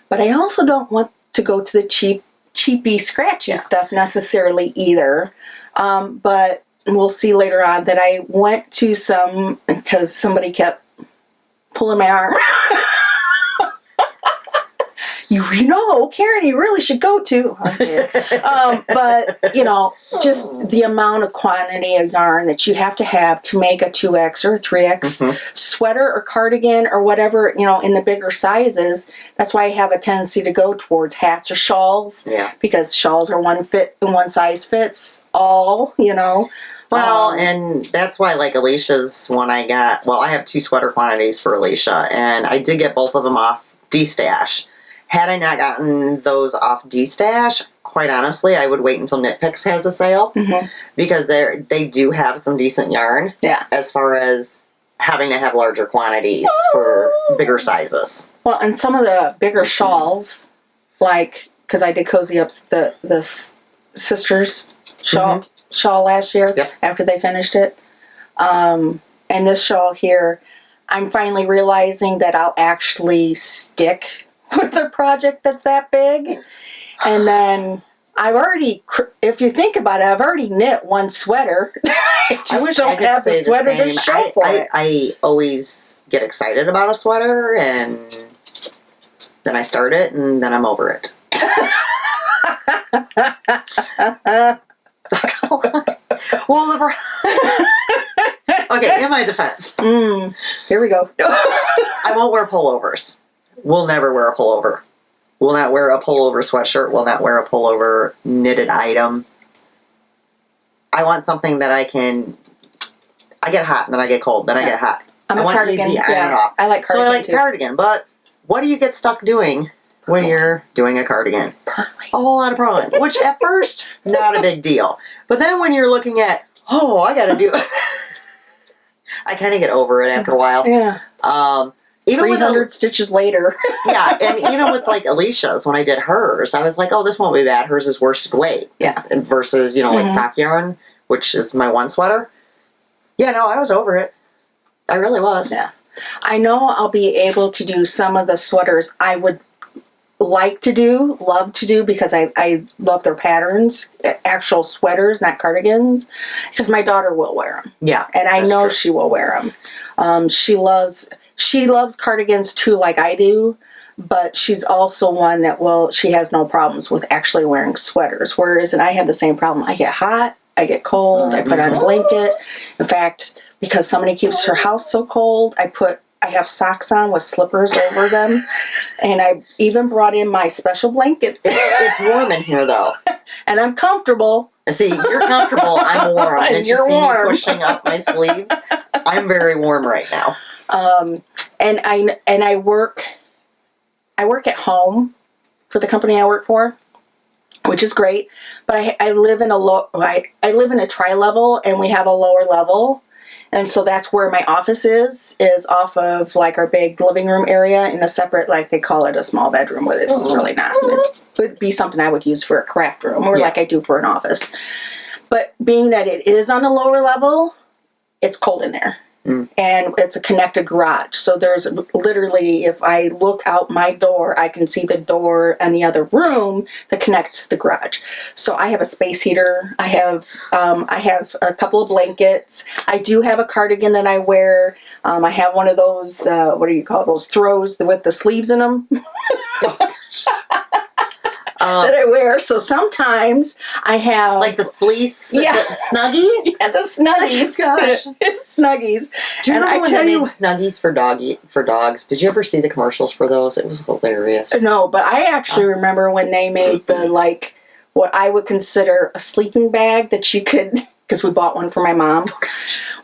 but I also don't want to go to the cheapy, scratchy stuff necessarily either. But we'll see later on that I went to some, because somebody kept pulling my arm. Karen, you really should go to. But, just the amount of quantity of yarn that you have to make a 2X or a 3X sweater or cardigan or whatever, in the bigger sizes. That's why I have a tendency to go towards hats or shawls. Yeah. Because shawls are one size fits all, Well, and that's why, like, Alicia's one I got, I have 2 sweater quantities for Alisha, and I did get both of them off D-Stash. Had I not gotten those off D-Stash, quite honestly, I would wait until Knit Picks has a sale, because they do have some decent yarn as far as having to have larger quantities for bigger sizes. Well, and some of the bigger shawls, like, because I did Cozy Up's the sisters shawl last year after they finished it. And this shawl here, I'm finally realizing that I'll actually stick with a project that's that big. And then I've already, if you think about it, I've already knit one sweater. I wish don't I could have the say sweater the to same. show for it. I always get excited about a sweater, and then I start it, and then I'm over it. Okay, in my defense. Here we go. I won't wear pullovers. We'll never wear a pullover. We'll not wear a pullover sweatshirt. We'll not wear a pullover knitted item. I want something that I get hot, and then I get cold, then I get hot. I'm I a want cardigan. easy on and off. I like cardigan So I like too. cardigan, but what do you get stuck doing when you're doing a cardigan? Purling. A whole lot of purling, which at first, not a big deal. But then when you're looking at, I gotta do I kind of get over it after a while. Yeah. Even with 300 stitches later. yeah, and even with like Alicia's, when I did hers, I was like, this won't be bad. Hers is worsted weight. Yeah. Versus, like sock yarn, which is my one sweater. Yeah, no, I was over it. I really was. Yeah. I know I'll be able to do some of the sweaters I would love to do, because I love their patterns, actual sweaters, not cardigans, because my daughter will wear them. Yeah. And I know true. she will wear them. She loves cardigans too, like I do, but she's also one that she has no problems with actually wearing sweaters. Whereas, and I have the same problem. I get hot, I get cold, I put on a blanket. In fact, because somebody keeps her house so cold, I have socks on with slippers over them. And I even brought in my special blanket. It's warm in here, though. And I'm comfortable. See, you're comfortable. I'm warm. Did you You're see warm. me pushing up my sleeves? I'm very warm right now. And I work at home for the company I work for, which is great. But I live in I live in a tri-level, and we have a lower level. And so that's where my office is off of like our big living room area in a separate, like they call it a small bedroom, but it's really not. It would be something I would use for a craft room, or like I do for an office. But being that it is on a lower level, it's cold in there. And it's a connected garage. So there's literally, if I look out my door, I can see the door and the other room that connects to the garage. So I have a space heater. I have a couple of blankets. I do have a cardigan that I wear. I have one of those, what do you call those throws with the sleeves in them? That I wear. So sometimes I have like the fleece, the snuggie. Yeah, the snuggies. Gosh, snuggies. Do you remember I when tell they you, made snuggies for dogs? Did you ever see the commercials for those? It was hilarious. No, but I actually remember when they made the what I would consider a sleeping bag that you could, because we bought one for my mom,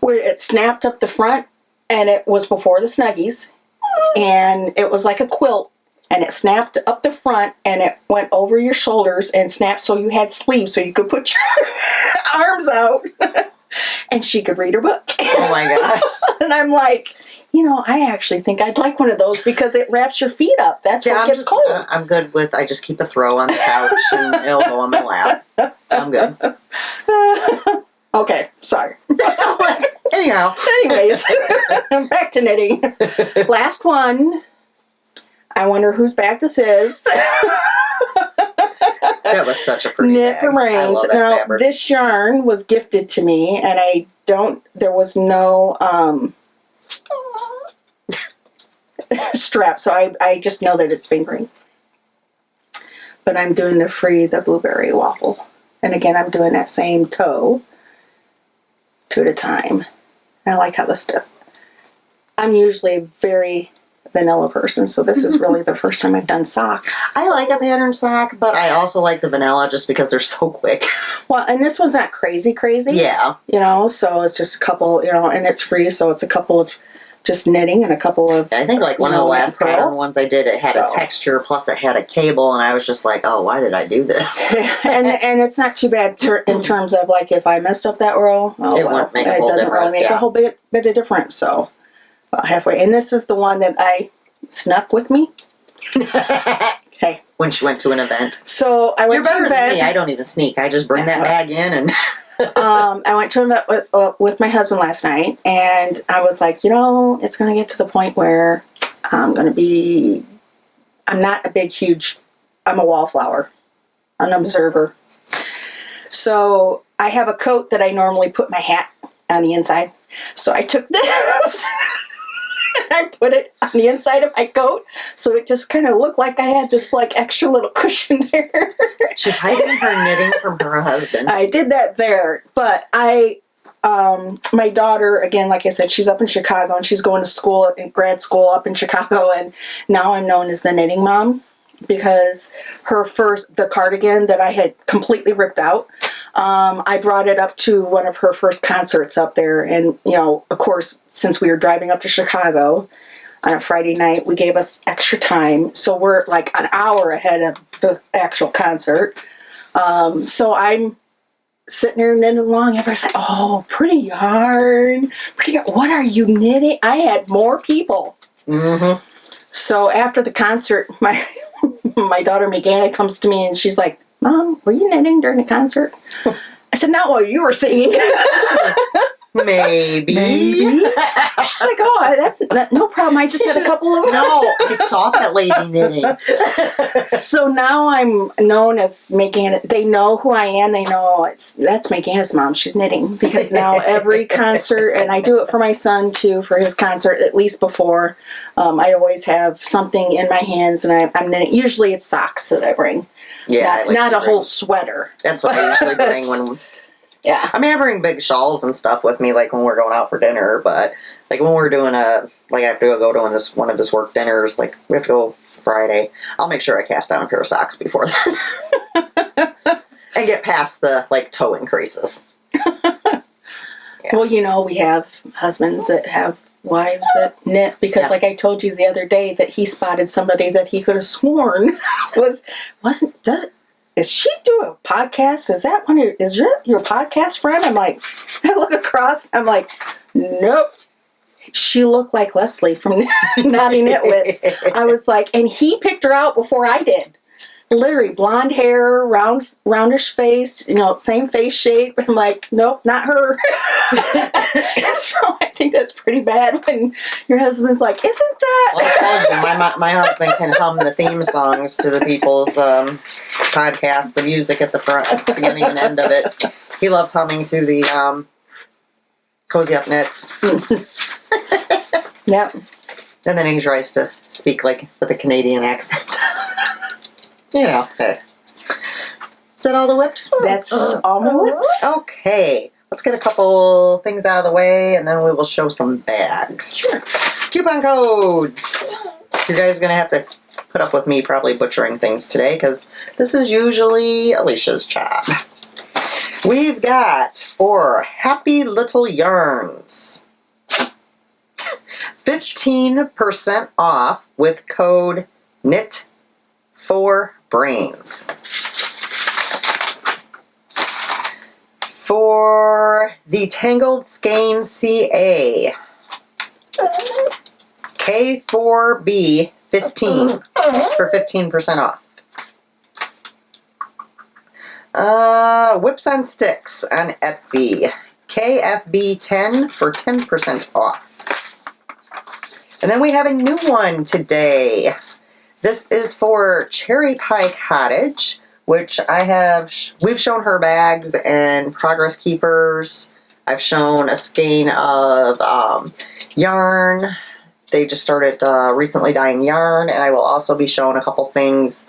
where it snapped up the front, and it was before the snuggies, and it was like a quilt. And it snapped up the front, and it went over your shoulders and snapped so you had sleeves so you could put your arms out. And she could read her book. Oh my gosh. And I'm like, I actually think I'd like one of those because it wraps your feet up. That's what gets cold. I'm good with, I just keep a throw on the couch and it'll go on my lap. I'm good. Okay, sorry. Anyhow. Anyways, back to knitting. Last one. I wonder whose bag this is. That was such a pretty Knit bag. for Brains. I love that Now, fabric. this yarn was gifted to me, and there was no strap, so I just know that it's fingering. But I'm doing the blueberry waffle. And again, I'm doing that same toe, 2 at a time. And I like how I'm usually a very vanilla person, so this is really the first time I've done socks. I like a pattern sock, but I also like the vanilla just because they're so quick. Well, and this one's not crazy. Yeah. So it's just a couple, and it's free, so it's a couple of just knitting and a couple of... I think like one of the last pattern ones I did, it had a texture, plus it had a cable, and I was just like, why did I do this? and it's not too bad in terms of like if I messed up that row, won't make a whole doesn't difference, really make a whole bit of difference, so... halfway. And this is the one that I snuck with me. Okay. When she went to an event. So I went You're better to an event. than me. I don't even sneak. I just bring that bag in and... I went to an event with my husband last night, and I was like, it's going to get to the point where I'm not a big, huge, I'm a wallflower, an observer. So I have a coat that I normally put my hat on the inside. So I took this and I put it on the inside of my coat, so it just kind of looked like I had this extra little cushion there. She's hiding her knitting from her husband. I did that there, but my daughter, again, like I said, she's up in Chicago, and she's going to school, grad school up in Chicago, and now I'm known as the knitting mom, because the cardigan that I had completely ripped out, I brought it up to one of her first concerts up there. And, of course, since we were driving up to Chicago on a Friday night, we gave us extra time. So we're like an hour ahead of the actual concert. So I'm sitting there knitting along. Everybody's like, oh, pretty yarn. Pretty yarn. What are you knitting? I had more people. Mm-hmm. So after the concert, my daughter Megana comes to me and she's like, Mom, were you knitting during the concert? I said, not while you were singing. Maybe. She's like, oh, that's no problem. I just had a couple of... No, I saw that lady knitting. So now I'm known as Megana. They know who I am. They know that's Megana's mom. She's knitting. Because now every concert, and I do it for my son too, for his concert, at least before, I always have something in my hands and I'm knitting. Usually it's socks that I bring. Yeah. Not a whole sweater. That's what I usually bring when... Yeah. I mean, I bring big shawls and stuff with me, like when we're going out for dinner, but like when we're doing I have to go to one of his work dinners, like we have to go Friday, I'll make sure I cast down a pair of socks before that. And get past the, toe increases. Yeah. Well, we have husbands that have wives that knit because like I told you the other day that he spotted somebody that he could have sworn is she doing a podcast? Is that is your podcast friend? I'm like, I look across, I'm like, nope. She looked like Leslie from Naughty Nitwits. I was like, and he picked her out before I did. Literally, blonde hair, roundish face, same face shape. I'm like, nope, not her. So I think that's pretty bad when your husband's like, isn't that? Well, I told you, my husband can hum the theme songs to the people's podcast, the music at the front, beginning and end of it. He loves humming to the Cozy Up Knits. Yep. And then he tries to speak with a Canadian accent. Hey. Is that all the whips? That's all my whips. Okay. Let's get a couple things out of the way, and then we will show some bags. Sure. Coupon codes. You guys are going to have to put up with me probably butchering things today, because this is usually Alicia's job. We've got for Happy Little Yarns 15% off with code KNIT4BRAINS. For the Tangled Skein CA, K4B 15 for 15% off. Whips on Sticks on Etsy, KFB 10 for 10% off. And then we have a new one today. This is for Cherry Pie Cottage, which we've shown her bags and progress keepers. I've shown a skein of yarn. They just started recently dyeing yarn, and I will also be showing a couple things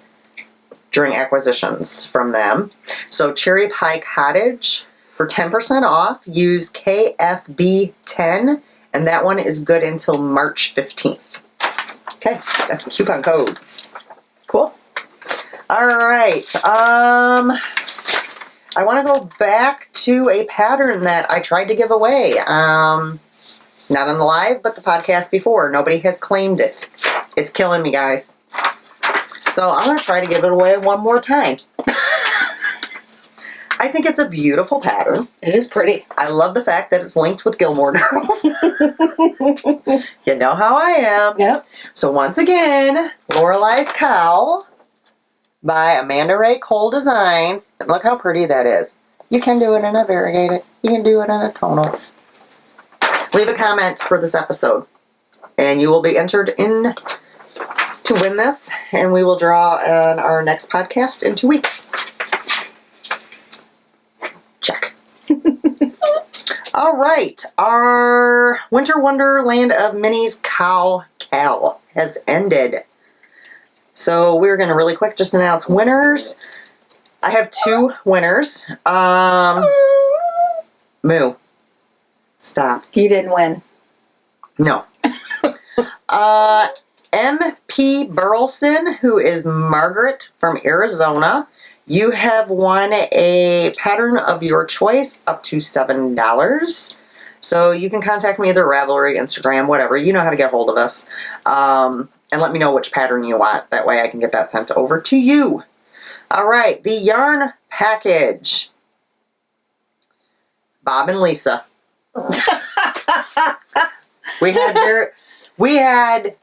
during acquisitions from them. So Cherry Pie Cottage for 10% off, use KFB10, and that one is good until March 15th. Okay, that's coupon codes. Cool. All right. I want to go back to a pattern that I tried to give away. Not on the live, but the podcast before. Nobody has claimed it. It's killing me, guys. So I'm going to try to give it away one more time. I think it's a beautiful pattern. It is pretty. I love the fact that it's linked with Gilmore Girls. You know how I am. Yep. So once again, Lorelei's Cowl by Amanda Ray Cole Designs. And look how pretty that is. You can do it in a variegated. You can do it in a tonal. Leave a comment for this episode, and you will be entered in to win this, and we will draw on our next podcast in 2 weeks. Check. All right, our Winter Wonderland of Minis Cowl has ended. So we're going to really quick just announce winners. I have 2 winners. Moo. Stop. You didn't win. No. MP Burleson, who is Margaret from Arizona. You have won a pattern of your choice up to $7. So you can contact me either Ravelry, Instagram, whatever. You know how to get hold of us. And let me know which pattern you want. That way I can get that sent over to you. All right, the yarn package. Bob and Lisa. We had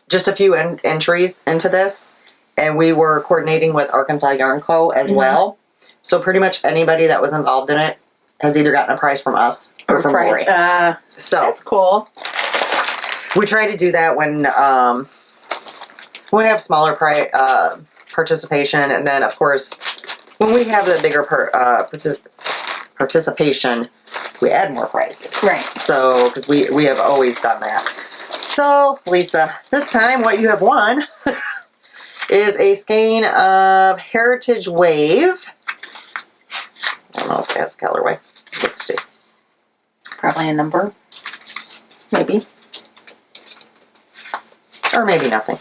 just a few entries into this, and we were coordinating with Arkansas Yarn Co. as well. So pretty much anybody that was involved in it has either gotten a prize from us or from Lori. So that's cool. We try to do that when we have smaller participation, and then of course when we have the bigger participation, we add more prizes. Right. So, because we have always done that. So, Lisa, this time what you have won is a skein of Heritage Wave. I don't know if that's colorway. Let's see. Probably a number. Maybe. Or maybe nothing.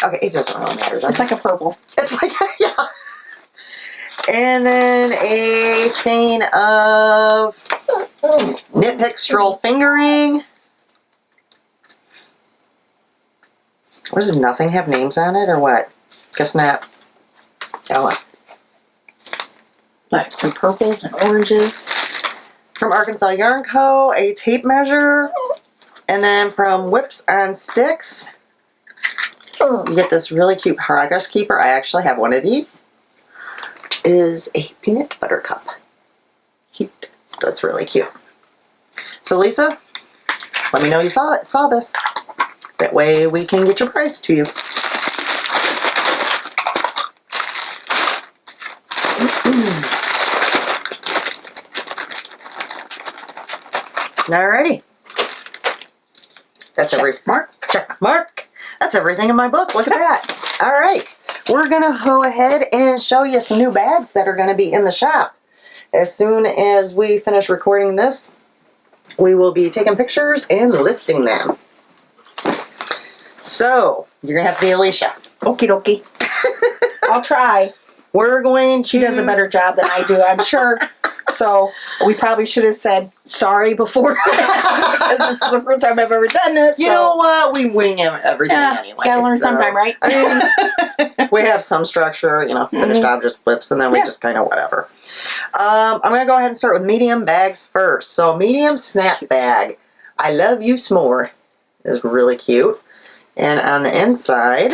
Okay, it doesn't really matter. It's like a purple. It's like, yeah. And then a skein of Knit Pick Stroll Fingering. What does nothing have names on it or what? Guess not. Oh. Like some purples and oranges. From Arkansas Yarn Co., a tape measure. And then from Whips on Sticks, you get this really cute progress keeper. I actually have one of these. Which is a peanut butter cup. Cute. So that's really cute. So Lisa, let me know you saw this. That way we can get your prize to you. Alrighty. That's check mark. That's everything in my book. Look at that. All right. We're going to go ahead and show you some new bags that are going to be in the shop. As soon as we finish recording this, we will be taking pictures and listing them. So, you're going to have to be Alisha. Okie dokie. I'll try. We're going to... She does a better job than I do, I'm sure. So, we probably should have said sorry before. Because this is the first time I've ever done this. You know what? We wing everything anyway. Gotta learn sometime, right? I mean, we have some structure, you know, finished object flips, and then we just kind of whatever. I'm going to go ahead and start with medium bags first. So, medium snap bag. I Love You S'more is really cute. And on the inside,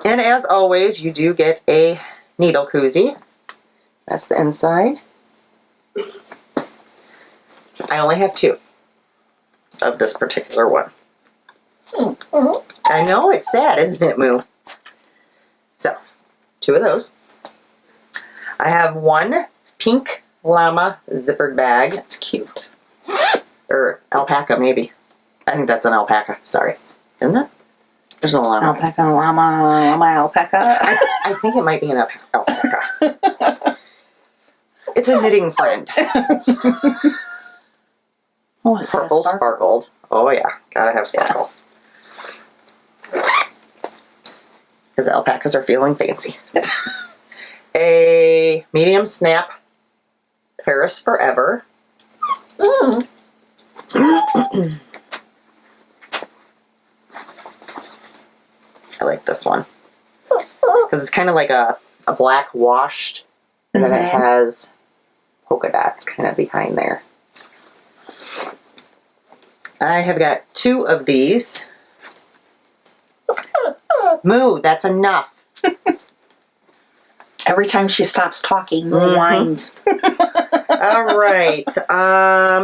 and as always, you do get a needle koozie. That's the inside. I only have two of this particular one. I know, it's sad, isn't it, Moo? So, two of those. I have one pink llama zippered bag. It's cute. Or alpaca, maybe. I think that's an alpaca. Sorry. Isn't it? There's a llama. Alpaca, llama, alpaca. I think it might be an alpaca. It's a knitting friend. Oh, Purple sparkled. Oh yeah, gotta have sparkle. Because the alpacas are feeling fancy. A medium snap Paris Forever. I like this one because it's kind of like a black washed, and then it has polka dots kind of behind there. I have got two of these. Moo, that's enough. Every time she stops talking, whines. All right,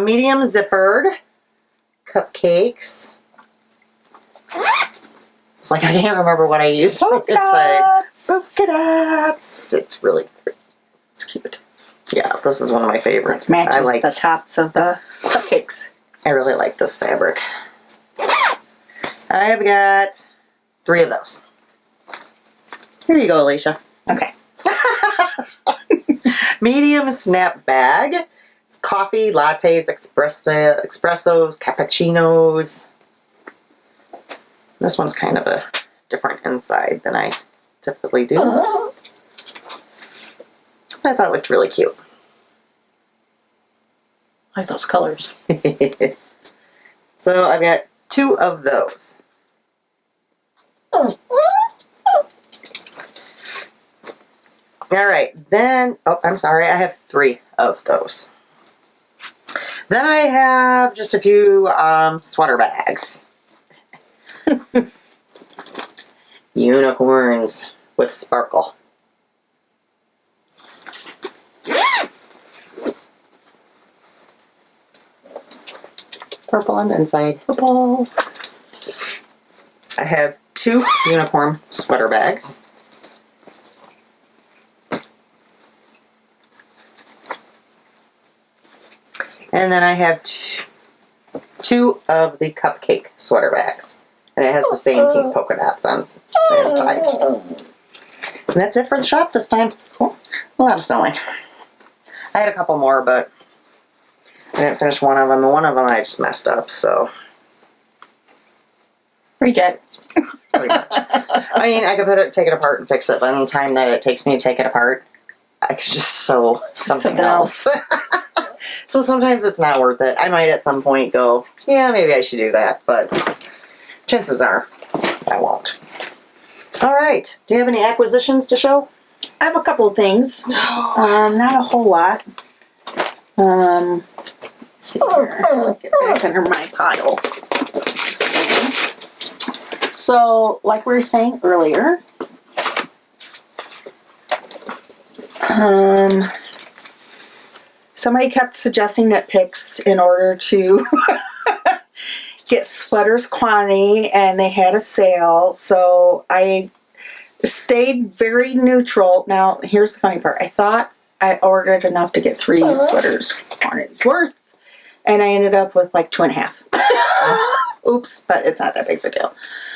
medium zippered cupcakes. It's like I can't remember what I used for Polka dots. Polka dots. It's really cute. It's cute. Yeah, this is one of my favorites. Matches I like the tops of the cupcakes. I really like this fabric. I've got 3 of those. Here you go, Alisha. Okay. Medium snap bag. It's coffee, lattes, espressos, cappuccinos. This one's kind of a different inside than I typically do. I thought it looked really cute. I like those colors. So I've got 2 of those. All right, then, oh, I'm sorry, I have 3 of those. Then I have just a few sweater bags. Unicorns with sparkle. Purple on the inside. Purple. I have 2 unicorn sweater bags. And then I have 2 of the cupcake sweater bags. And it has the same pink polka dots on the inside. And that's it for the shop this time. Cool. A lot of sewing. I had a couple more, but I didn't finish one of them. And one of them I just messed up, so. Rejects. Pretty much. I mean, I could take it apart and fix it, but in the time that it takes me to take it apart, I could just sew something else. So sometimes it's not worth it. I might at some point go, yeah, maybe I should do that, but chances are I won't. All right. Do you have any acquisitions to show? I have a couple of things. Not a whole lot. Let's see here. Get back under my pile. So, like we were saying earlier, somebody kept suggesting nitpicks in order to get sweaters quantity, and they had a sale, so I stayed very neutral. Now, here's the funny part. I thought I ordered enough to get 3 sweaters quantities worth, and I ended up with like 2.5. Oops, but it's not that big of a deal.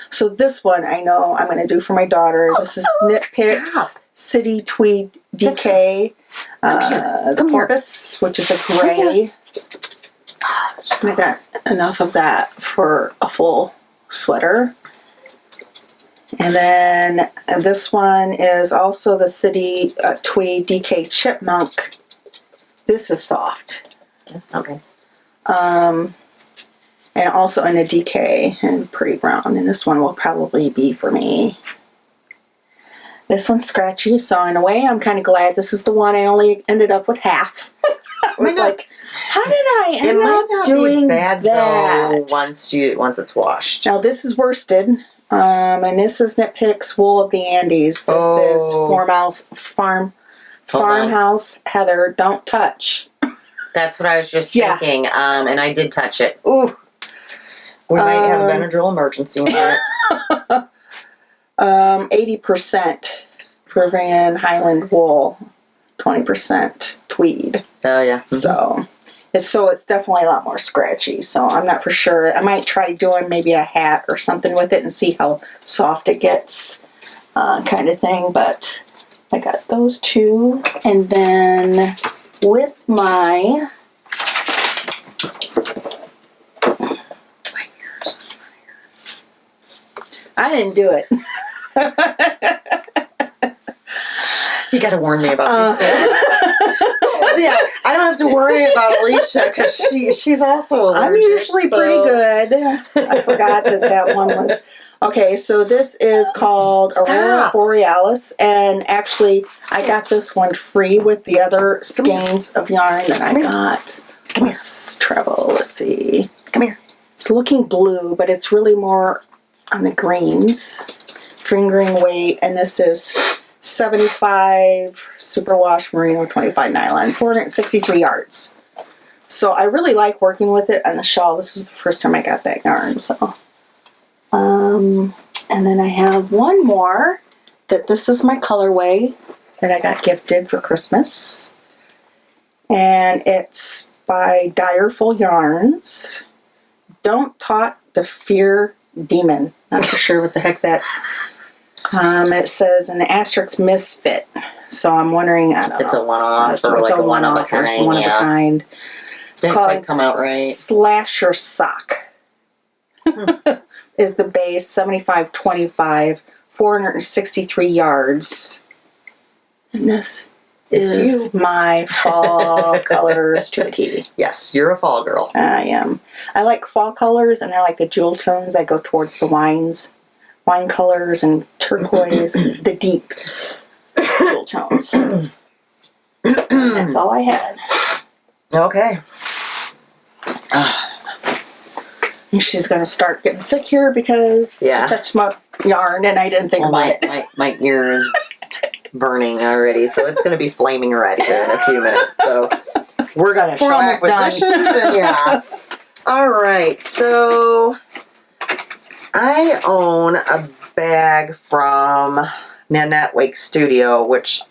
So this one I know I'm going to do for my daughter. This is Knitpicks City Tweed DK. The porpoise, which is a gray. I got enough of that for a full sweater. And then this one is also the City Tweed DK Chipmunk. This is soft. That's not good. And also in a DK and pretty brown. And this one will probably be for me. This one's scratchy, so in a way I'm kind of glad this is the one I only ended up with half. I was like, how did I end up doing bad that? Though, once it's washed. Now this is worsted, and this is Knitpicks Wool of the Andes. This is Farmhouse Heather. Don't touch. That's what I was just thinking, and I did touch it. Ooh, we might have a Benadryl emergency in it. 80% Peruvian Highland wool, 20% tweed. Oh yeah. So it's definitely a lot more scratchy. So I'm not for sure. I might try doing maybe a hat or something with it and see how soft it gets, kind of thing. But I got those 2, and then with my I didn't do it. You got to warn me about these things. Yeah, I don't have to worry about Alisha because she's also allergic. I'm usually pretty good. I forgot that one was. Okay, so this is called Aurora Borealis, and actually I got this one free with the other skeins of yarn that I got. This treble, let's see. Come here. It's looking blue, but it's really more on the greens. Green weight, and this is 75 superwash merino, 25 nylon, 463 yards. So I really like working with it on the shawl. This is the first time I got that yarn. So, and then I have one more that this is my colorway that I got gifted for Christmas, and it's by Direful Yarns. Don't Taught the Fear Demon. Not for sure what the heck that. It says an asterisk misfit, so I'm wondering. I don't know. It's a one-off or it's like a one-off or one of a kind. It's Didn't called quite come out right. Slasher Sock. is the base, 75-25, 463 yards. And this is my fall colors to a T. Yes, you're a fall girl. I am. I like fall colors, and I like the jewel tones. I go towards the wine colors and turquoise, the deep jewel tones. That's all I had. Okay. And she's going to start getting sick here because she touched my yarn and I didn't think about it. My ear is burning already, so it's going to be flaming red here in a few minutes. So we're going to show acquisitions. And all right. So I own a bag from Nanette Wake Studio, which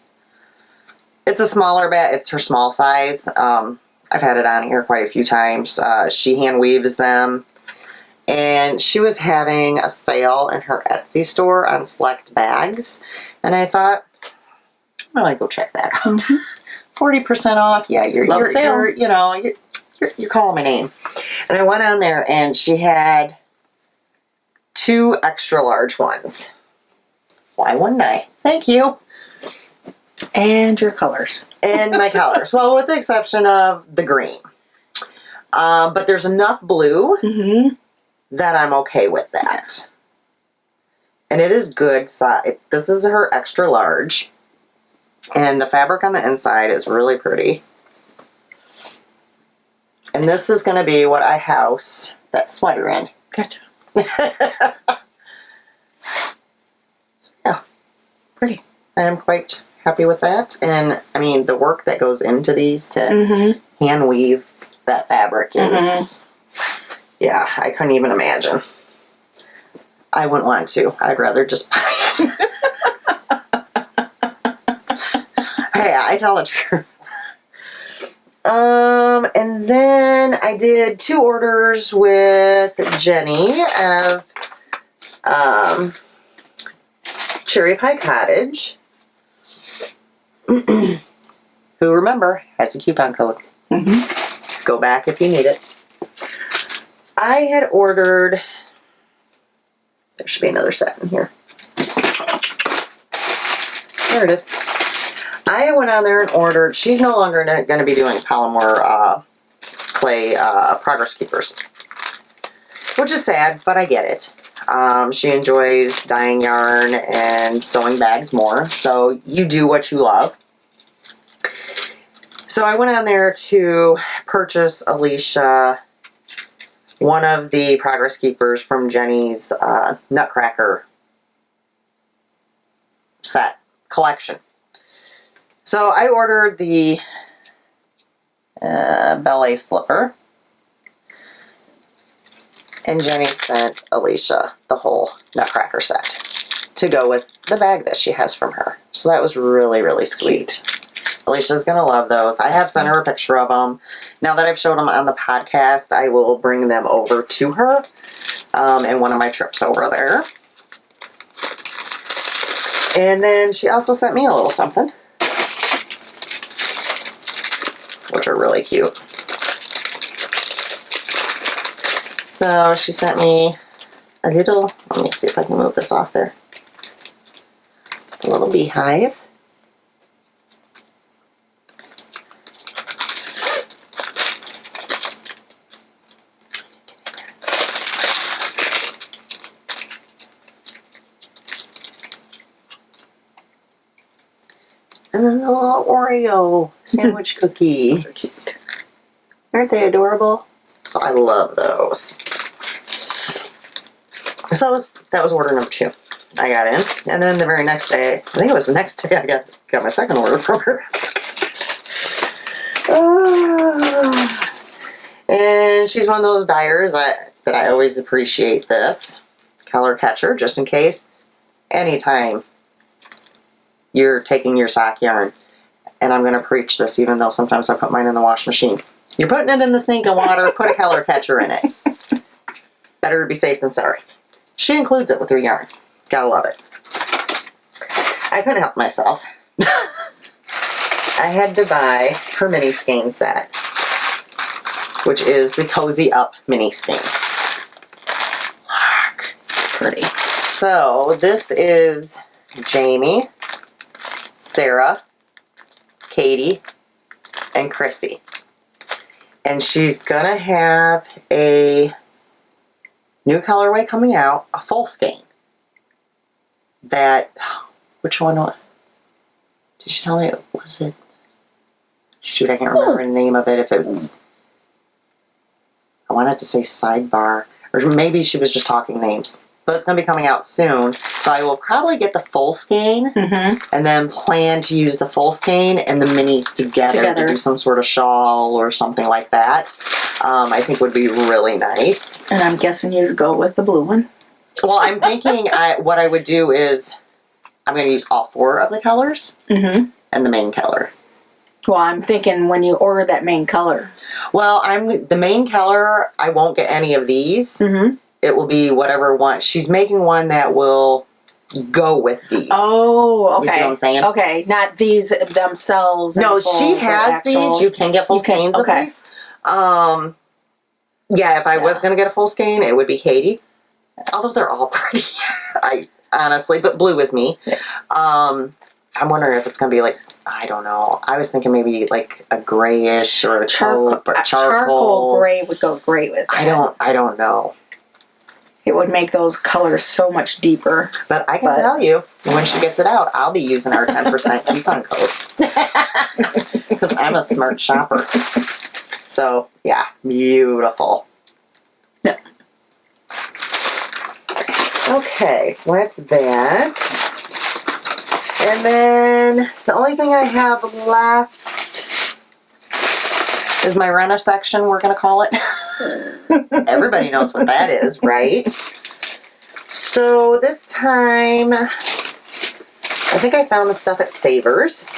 it's a smaller bag. It's her small size. I've had it on here quite a few times. She hand weaves them. And she was having a sale in her Etsy store on select bags. And I thought, well, I go check that out. 40% off. Yeah, you're calling my name. And I went on there and she had 2 extra large ones. Why wouldn't I? Thank you. And your colors. And my colors. Well, with the exception of the green. But there's enough blue that I'm okay with that. And it is good size. This is her extra large. And the fabric on the inside is really pretty. And this is going to be what I house that sweater in. Gotcha. So, yeah. Pretty. I am quite happy with that. And, I mean, the work that goes into these to hand weave that fabric is... Yeah, I couldn't even imagine. I wouldn't want to. I'd rather just buy it. Hey, I tell the truth. And then I did 2 orders with Jenny of Cherry Pie Cottage, who, remember, has a coupon code. Go back if you need it. I had ordered, there should be another set in here. There it is. I went on there and ordered, she's no longer going to be doing Palomar clay progress keepers, which is sad, but I get it. She enjoys dyeing yarn and sewing bags more, so you do what you love. So I went on there to purchase Alisha one of the progress keepers from Jenny's Nutcracker set collection. So I ordered the ballet slipper, and Jenny sent Alisha the whole Nutcracker set to go with the bag that she has from her. So that was really, really sweet. Alicia's going to love those. I have sent her a picture of them. Now that I've showed them on the podcast, I will bring them over to her in one of my trips over there. And then she also sent me a little something, which are really cute. So she sent me a little, let me see if I can move this off there, a little beehive. And then a little Oreo sandwich cookie. So cute. Aren't they adorable? So I love those. So that was order number 2. I got in. And then the very next day, I think it was the next day, I got my second order from her. And she's one of those dyers that I always appreciate this. Color catcher, just in case. Anytime you're taking your sock yarn, and I'm going to preach this even though sometimes I put mine in the wash machine. You're putting it in the sink and water, put a color catcher in it. Better to be safe than sorry. She includes it with her yarn. Gotta love it. I couldn't help myself. I had to buy her mini skein set, which is the Cozy Up mini skein. Look. pretty. So this is Jamie, Sarah, Katie, and Chrissy. And she's gonna have a new colorway coming out, a full skein. Which one? Did she tell me? Was it? Shoot, I can't remember the name of it. If it was, I wanted to say sidebar, or maybe she was just talking names. But it's going to be coming out soon, so I will probably get the full skein, and then plan to use the full skein and the minis together to do some sort of shawl or something like that. I think would be really nice. And I'm guessing you'd go with the blue one. Well, I'm thinking what I would do is I'm going to use all 4 of the colors and the main color. Well, I'm thinking when you order that main color. Well, the main color, I won't get any of these. It will be whatever one. She's making one that will go with these. Oh, okay. You see what I'm saying? Okay, not these themselves. No, she has these. You can get full skeins of these. Yeah, if I was going to get a full skein, it would be Katie. Although they're all pretty. Honestly, but blue is me. Yeah. I'm wondering if it's going to be like, I don't know. I was thinking maybe like a grayish or a taupe or charcoal. Charcoal gray would go great with it. I don't know. It would make those colors so much deeper. But I can tell you, when she gets it out, I'll be using our 10% coupon code. Because I'm a smart shopper. So, yeah, beautiful. Yeah. Okay, so that's that. And then the only thing I have left is my renter section, we're going to call it. Everybody knows what that is, right? So this time, I think I found the stuff at Savers.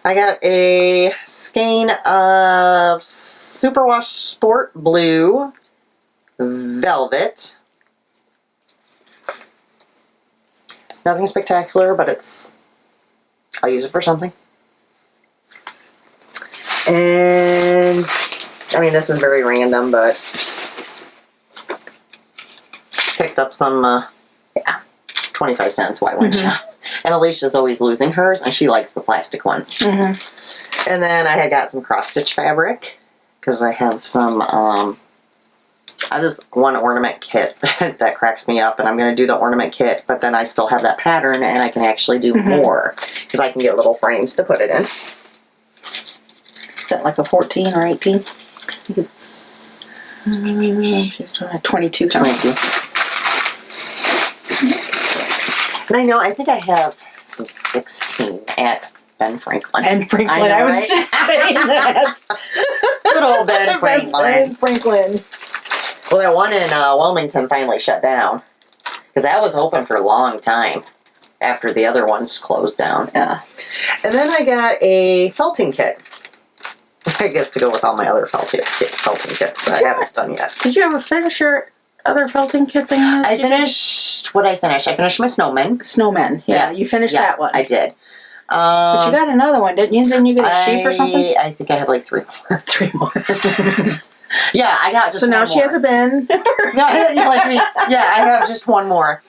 I got a skein of Superwash Sport Blue Velvet. Nothing spectacular, but I'll use it for something. And I mean, this is very random, but picked up some, 25 cents. Why wouldn't you? And Alicia's always losing hers, and she likes the plastic ones. And then I had got some cross-stitch fabric, because I have some, I have this one ornament kit that cracks me up, and I'm going to do the ornament kit, but then I still have that pattern, and I can actually do more, because I can get little frames to put it in. Is that like a 14 or 18? I think it's 22. 22. And I think I have some 16 at Ben Franklin. Ben Franklin, I was just saying that. Good old Ben Franklin. Ben Franklin. Well, that one in Wilmington finally shut down. Because that was open for a long time after the other ones closed down. Yeah. And then I got a felting kit. I guess to go with all my other felting kits that I haven't done yet. Did you ever finish your other felting kit thing? I finished my snowman. Snowman. Yeah, Yes. you finished that one. I did. But you got another one, didn't you? Didn't you get a sheep or something? I think I have like 3 more. 3 more. Yeah, I got just so now one she more. has a bin. Yeah, you like me. Yeah, I have just one more.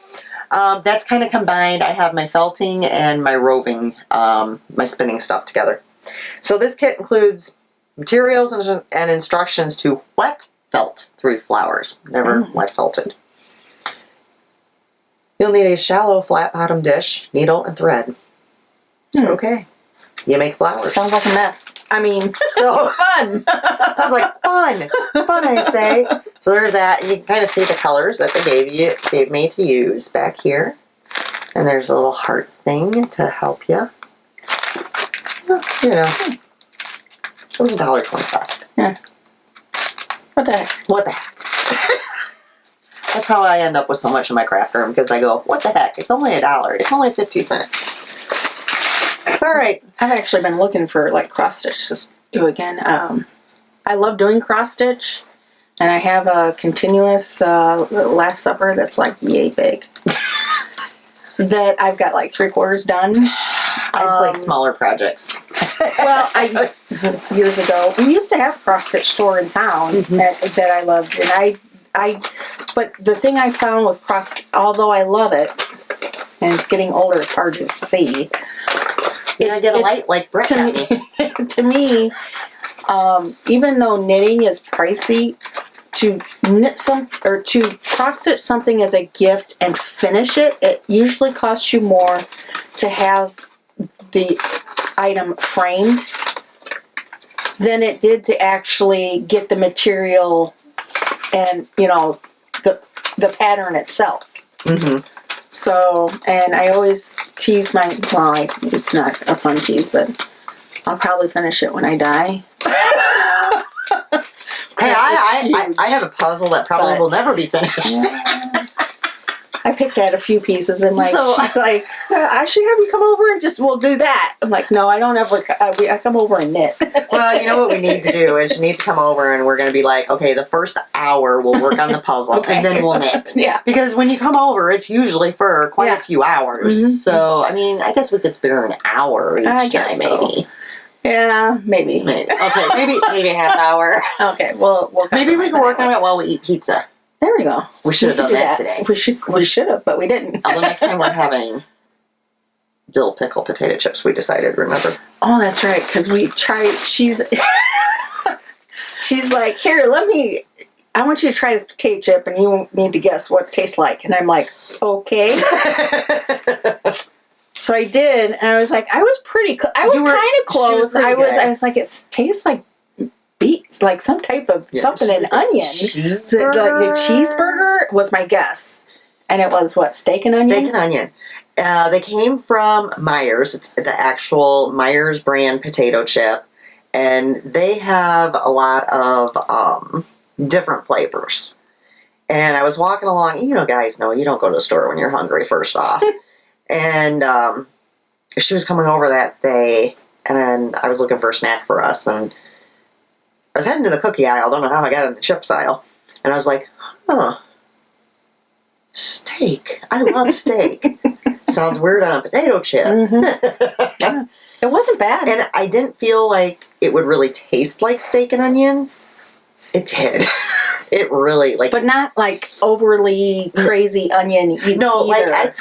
That's kind of combined. I have my felting and my roving, my spinning stuff together. So this kit includes materials and instructions to wet felt through flowers. Never wet felted. You'll need a shallow flat bottom dish, needle, and thread. Okay. You make flowers. Sounds like a mess. I mean, so fun. Sounds like fun. Fun, I say. So there's that. And you can kind of see the colors that they gave me to use back here. And there's a little heart thing to help you. You know. It was $1.25. Yeah. What the heck? What the heck? That's how I end up with so much in my craft room, because I go, what the heck? It's only $1. It's only 50 cents. All right. I've actually been looking for like cross stitch to do again. I love doing cross stitch, and I have a continuous Last Supper that's like yay big. That I've got like 3/4 done. I like smaller projects. Well, years ago, we used to have a cross stitch store in town that I loved, and I But the thing I found with cross, although I love it, and it's getting older, it's hard to see. I get a light like Brett got me. To me, even though knitting is pricey, to knit or to cross stitch something as a gift and finish it, it usually costs you more to have the item framed than it did to actually get the material and, you know, the pattern itself. Mm-hmm. So, and I always tease it's not a fun tease, but I'll probably finish it when I die. Hey, I have a puzzle that probably will never be finished. Yeah. I picked out a few pieces and she's like, I should have you come over and we'll do that. I'm like, no, I don't ever, I come over and knit. Well, you know what we need to do is you need to come over and we're going to be like, okay, the first hour we'll work on the puzzle and then we'll knit. Yeah. Because when you come over, it's usually for quite a few hours. Mm-hmm. So, I mean, I guess we could spare an hour each time, maybe. Yeah, maybe. Okay, maybe a half hour. Okay, well, maybe we can work on it while we eat pizza. There we go. We should have done that today. We should have, but we didn't. Although next time we're having dill pickle potato chips, we decided, remember? Oh, that's right, because we tried, she's like, here, I want you to try this potato chip, and you need to guess what it tastes like. And I'm like, okay. So I did, and I was like, I was pretty I was kind of close. I was like, it tastes like beets, like some type of something, an onion. Cheeseburger? The cheeseburger was my guess. And it was what, steak and onion? Steak and onion. They came from Myers. It's the actual Myers brand potato chip. And they have a lot of different flavors. And I was walking along. You know, guys know you don't go to the store when you're hungry, first off. And she was coming over that day, and then I was looking for a snack for us, and I was heading to the cookie aisle. Don't know how I got in the chips aisle. And I was like, steak. I love steak. Sounds weird on a potato chip. Mm-hmm. Yeah. It wasn't bad. And I didn't feel like it would really taste like steak and onions. It did. It really, like... But not, like, overly crazy onion No, either. like,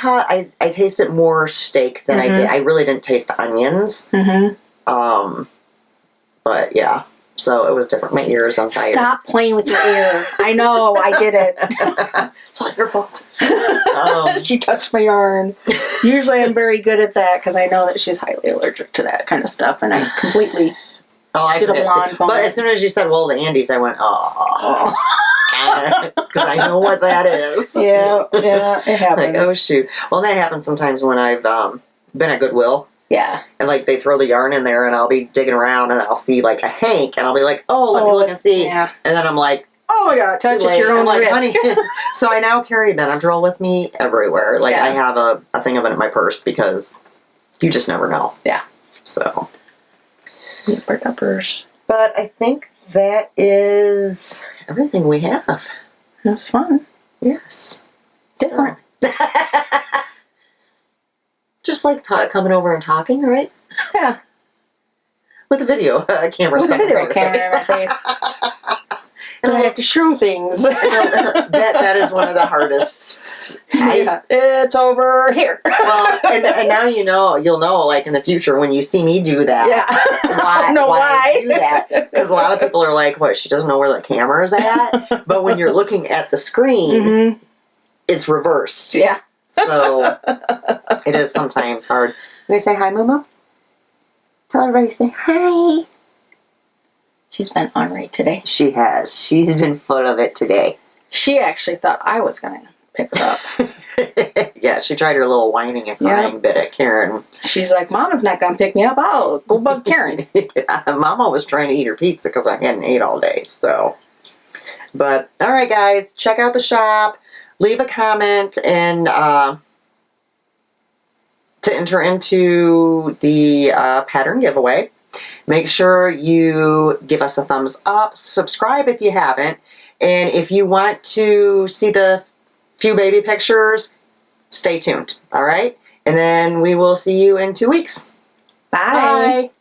I tasted more steak than I did. I really didn't taste onions. Mm-hmm. But, yeah. So, it was different. My ears on fire. Stop playing with your ear. I know, I did it. It's all your fault. She touched my yarn. Usually I'm very good at that, because I know that she's highly allergic to that kind of stuff, and I completely... Oh, I did a forget blonde too. bone. But as soon as you said, well, the Andes, I went, oh. Because I know what that is. Yeah, it happens. Like, oh, shoot. Well, that happens sometimes when I've been at Goodwill. Yeah. And, like, they throw the yarn in there, and I'll be digging around, and I'll see, like, a hank, and I'll be like, oh, let me look and see. Yeah. And then I'm like, oh, my God, touch too at late. your own I'm like, risk. honey. So I now carry Benadryl with me everywhere. Like, I have a thing of it in my purse, because you just never know. Yeah. So. Bird uppers. But I think that is everything we have. It was fun. Yes. Different. So. Just like coming over and talking, right? Yeah. With the video camera With stuff. the video camera in my face. And I have to show things. that is one of the hardest. It's over here. Well, and now you'll know, like, in the future when you see me do that. Yeah. Why I do that. Because a lot of people are like, what, she doesn't know where the camera is at? But when you're looking at the screen, it's reversed. Yeah. So it is sometimes hard. You gonna say hi, Momo? Tell everybody to say hi. She's been ornery today. She has. She's been full of it today. She actually thought I was going to pick her up. Yeah, she tried her little whining and crying bit at Karen. She's like, Mama's not going to pick me up. I'll go bug Karen. Mama was trying to eat her pizza because I hadn't ate all day. So, but all right, guys, check out the shop. Leave a comment and to enter into the pattern giveaway. Make sure you give us a thumbs up. Subscribe if you haven't. And if you want to see the few baby pictures, stay tuned. All right? And then we will see you in 2 weeks. Bye. Bye.